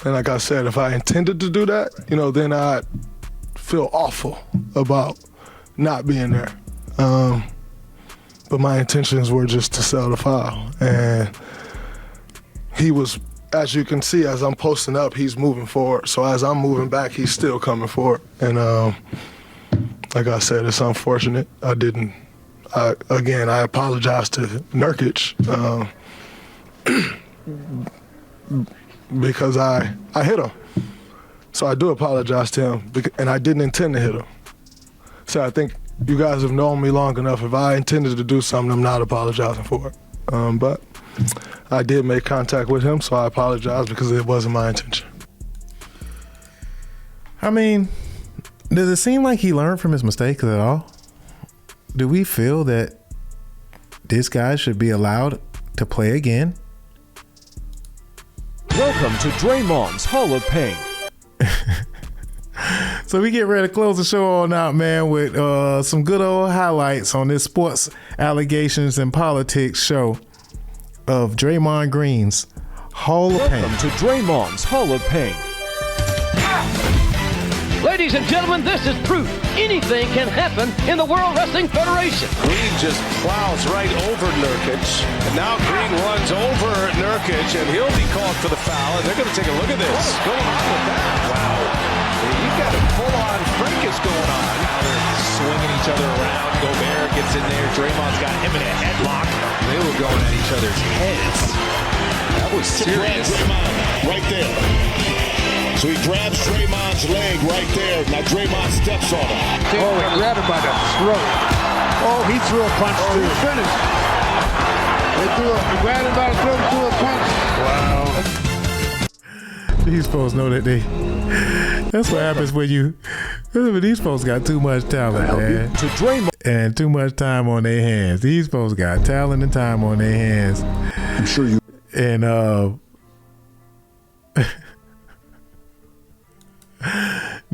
like I said, if I intended to do that, then I'd feel awful about not being there. But my intentions were just to sell the file. And he was, as you can see, as I'm posting up, he's moving forward. So as I'm moving back, he's still coming forward. And like I said, it's unfortunate. I apologize to Nurkic because I hit him. So I do apologize to him, and I didn't intend to hit him. So I think you guys have known me long enough. If I intended to do something, I'm not apologizing for it. But I did make contact with him, so I apologize because it wasn't my intention. I mean, does it seem like he learned from his mistakes at all? Do we feel that this guy should be allowed to play again? Welcome to Draymond's Hall of Pain. So we get ready to close the show on out, man, with some good old highlights on this sports allegations and politics show of Draymond Green's Hall of Pain. Welcome to Draymond's Hall of Pain. Ladies and gentlemen, this is proof anything can happen in the World Wrestling Federation. Green just plows right over Nurkic. And now Green runs over Nurkic, and he'll be called for the foul. And they're going to take a look at this. What's going on with that? Wow. You've got a full-on fracas going on. Now they're swinging each other around. Gobert gets in there. Draymond's got him in a headlock. They were going at each other's heads. That was serious. Draymond right there. So he grabs Draymond's leg right there. Now Draymond steps on him. Oh, he grabbed him by the throat. Oh, he threw a punch too. He's finished. He grabbed him by the throat and threw a punch. Wow. These folks know that that's what happens when these folks got too much talent, man. To Draymond. And too much time on their hands. These folks got talent and time on their hands. I'm sure you. And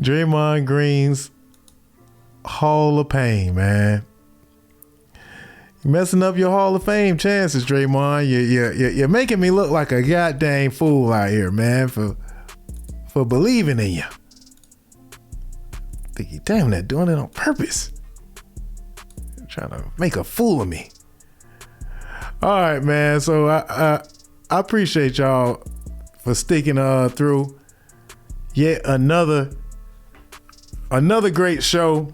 Draymond Green's Hall of Pain, man. You're messing up your Hall of Fame chances, Draymond. You're making me look like a goddamn fool out here, man, for believing in you. Think you damn that doing it on purpose. You're trying to make a fool of me. All right, man. So I appreciate y'all for sticking through yet another great show.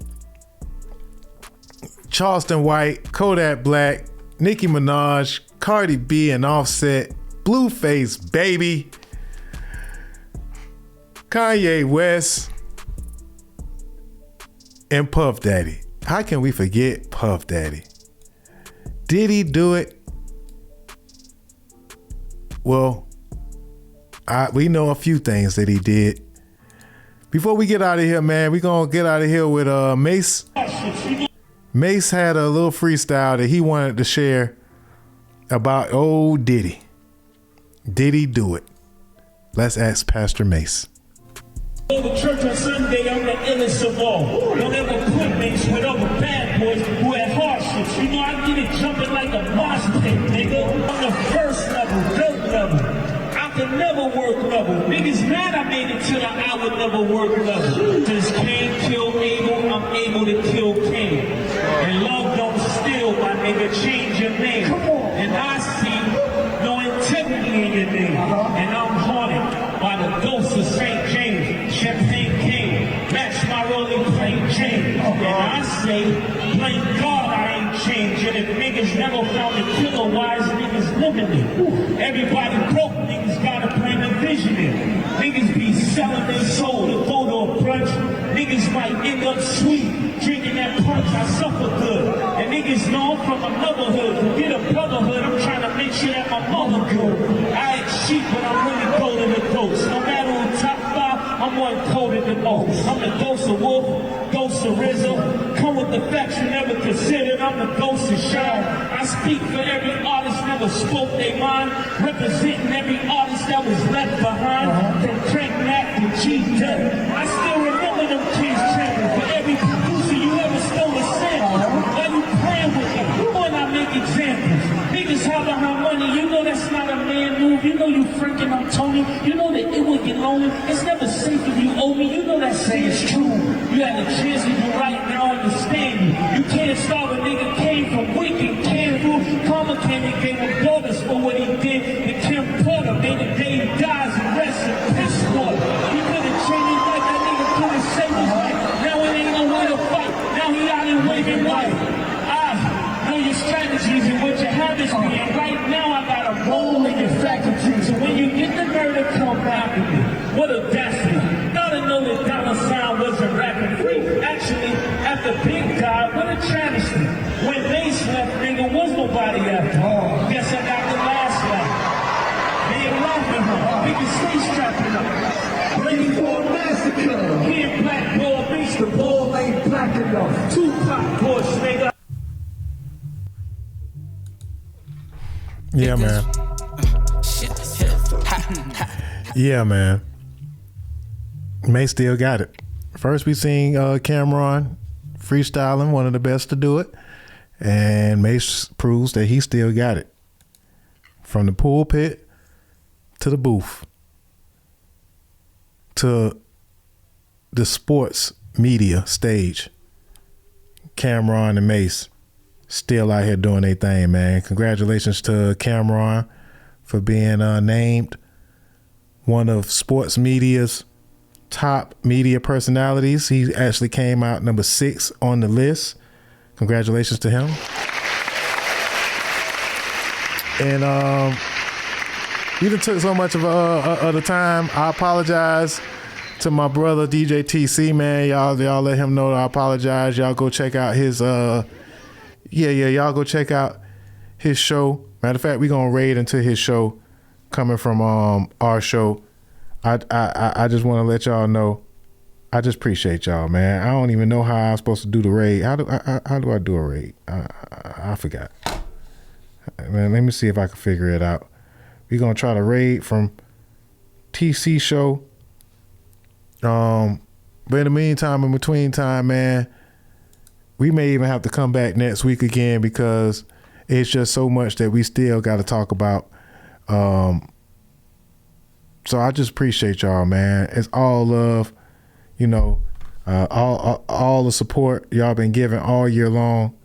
Charleston White, Kodak Black, Nicki Minaj, Cardi B and Offset, Blueface Baby, Kanye West, and Puff Daddy. How can we forget Puff Daddy? Did he do it? Well, we know a few things that he did. Before we get out of here, man, we're going to get out of here with Mase. Mase had a little freestyle that he wanted to share about old Diddy. Did he do it? Let's ask Pastor Mase. Go to church on Sunday, I'm the illest of all. Don't ever put mates with other bad boys who had hardships. You know, I get it jumping like a mosh pit, nigga. I'm the first level, dirt level. I can never work level. Niggas mad I made it to the I would never work level. Since Cain killed Abel, I'm able to kill Cain. And love don't steal, my nigga, change your name. And I see no integrity in your name. And I'm haunted by the ghost of St. James. Champagne King, match my rolling plain chain. And I say, blame God I ain't changed. And if niggas never found a killer, wise niggas living it. Everybody broke, niggas gotta blame the visionary. Niggas be selling their soul to go to a brunch. Niggas might end up sweet, drinking that punch, I suffer good. And niggas know I'm from another hood. Forget a brotherhood, I'm trying to make sure that my mother good. I ain't sheep, but I'm really golden the ghost. No matter who top five, I'm one coded the most. I'm the ghost of Wolf, ghost of Rizzo. Come with the facts you never considered. I'm the ghost of Sean. I speak for every artist never spoke their mind. Representing every artist that was left behind. From Frank Mack to G-Dep. I still remember them kids trapping. For every producer you ever stole a sample. Why you playing with me? When I make examples. Niggas hide behind money. You know that's not a man move. You know you freaking I'm Tony. You know that it would get lonely. It's never safe if you owe me. You know that saying's true. You had a chance to do right now, understand you. You can't stop a nigga came from wicked Canru. Karma came and gave him bonus for what he did. And Kim Porter made the day he dies and rests in piss water. He could've changed his life. That nigga could've saved his life. Now it ain't no way to fight. Now he out in waving white. I know your strategies and what your habits be. And right now I got a roll in your faculty. So when you get the nerve to come after me, what audacity. Gotta know that Dolla Sign wasn't rapping free. Actually, after Big died, what a travesty. When Mase left, nigga, was nobody after all. Guess I got the last laugh. They ain't laughing, huh? Niggas stay strapping up. Ready for a massacre. He and Black Ball Beach, the ball ain't black enough. Tupac push, nigga. Yeah, man. Yeah, man. May still got it. First, we seen Cameron freestyling, one of the best to do it. And Mase proves that he still got it. From the pulpit to the booth to the sports media stage. Cameron and Mase still out here doing their thing, man. Congratulations to Cameron for being named one of sports media's top media personalities. He actually came out number 6 on the list. Congratulations to him. And we done took so much of the time. I apologize to my brother DJ TC, man. Y'all let him know that I apologize. Y'all go check out his y'all go check out his show. Matter of fact, we gonna raid into his show coming from our show. I just want to let y'all know, I just appreciate y'all, man. I don't even know how I'm supposed to do the raid. How do I do a raid? I forgot. Man, let me see if I can figure it out. We're gonna try to raid from TC show. But in the meantime, in between time, man, we may even have to come back next week again because it's just so much that we still got to talk about. So I just appreciate y'all, man. It's all love, you know, all the support y'all been giving all year long.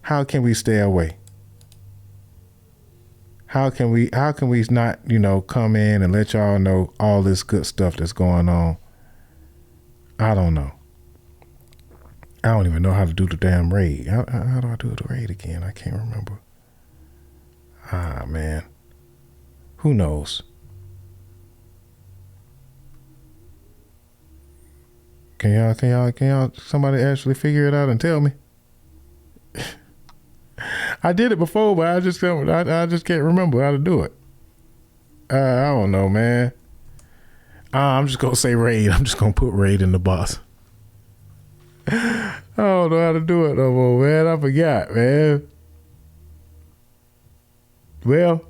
How can we stay away? How can we not, you know, come in and let y'all know all this good stuff that's going on? I don't know. I don't even know how to do the damn raid. How do I do the raid again? I can't remember. Man. Who knows? Can y'all somebody actually figure it out and tell me? I did it before, but I just can't remember how to do it. I don't know, man. I'm just gonna say raid. I'm just gonna put raid in the box. I don't know how to do it no more, man. I forgot, man. Well,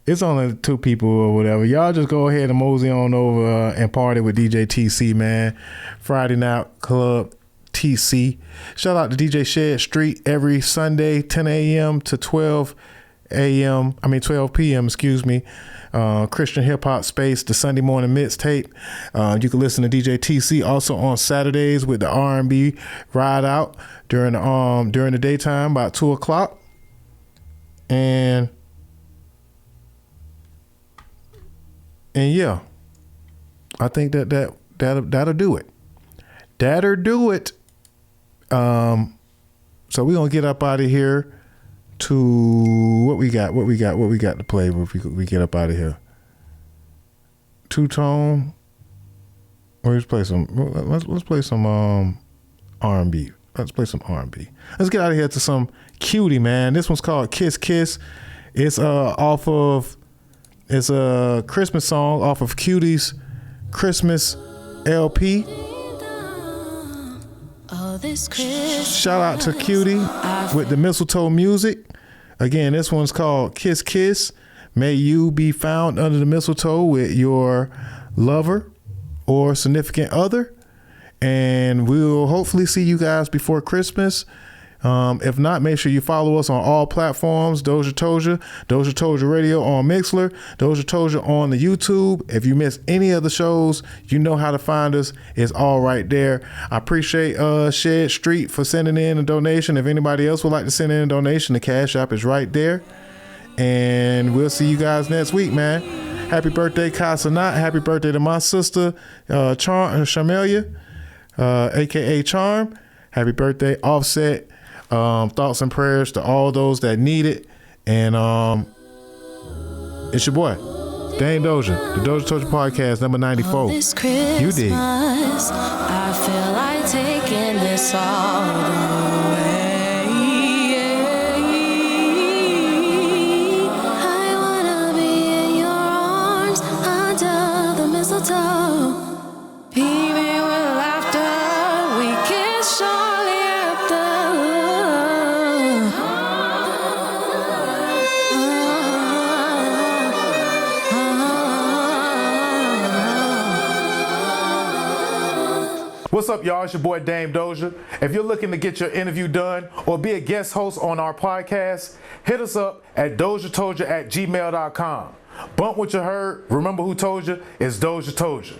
it's only 2 people or whatever. Y'all just go ahead and mosey on over and party with DJ TC, man. Friday Night Club TC. Shout out to DJ Shed Street every Sunday, 10 a.m. to 12 p.m., excuse me. Christian hip hop space, the Sunday morning mixtape. You can listen to DJ TC also on Saturdays with the R&B ride out during the daytime about 2 o'clock. And yeah, I think that'll do it. That'll do it. So we're gonna get up out of here to what we got to play if we get up out of here. Two-tone. Let's play some R&B. Let's play some R&B. Let's get out of here to some Cutie, man. This one's called Kiss Kiss. It's it's a Christmas song off of Cutie's Christmas LP. Shout out to Cutie with the mistletoe music. Again, this one's called Kiss Kiss. May you be found under the mistletoe with your lover or significant other. And we'll hopefully see you guys before Christmas. If not, make sure you follow us on all platforms. DozhaToldya Radio on Mixler, DozhaToldya on the YouTube. If you miss any of the shows, you know how to find us. It's all right there. I appreciate Shed Street for sending in a donation. If anybody else would like to send in a donation, the Cash App is right there. And we'll see you guys next week, man. Happy birthday, Kai Cenat. Happy birthday to my sister, Charmelia, aka Charm. Happy birthday, Offset. Thoughts and prayers to all those that need it. And it's your boy, Dane Dozha, the DozhaToldya Podcast, number 94. You did. I feel like taking this all the way. I wanna be in your arms under the mistletoe. Beaming with laughter, we kiss shortly after. What's up, y'all? It's your boy Dame Doja. If you're looking to get your interview done or be a guest host on our podcast, hit us up at DozhaToldya.COM. Bump what you heard. Remember who told you? It's Doja Told You.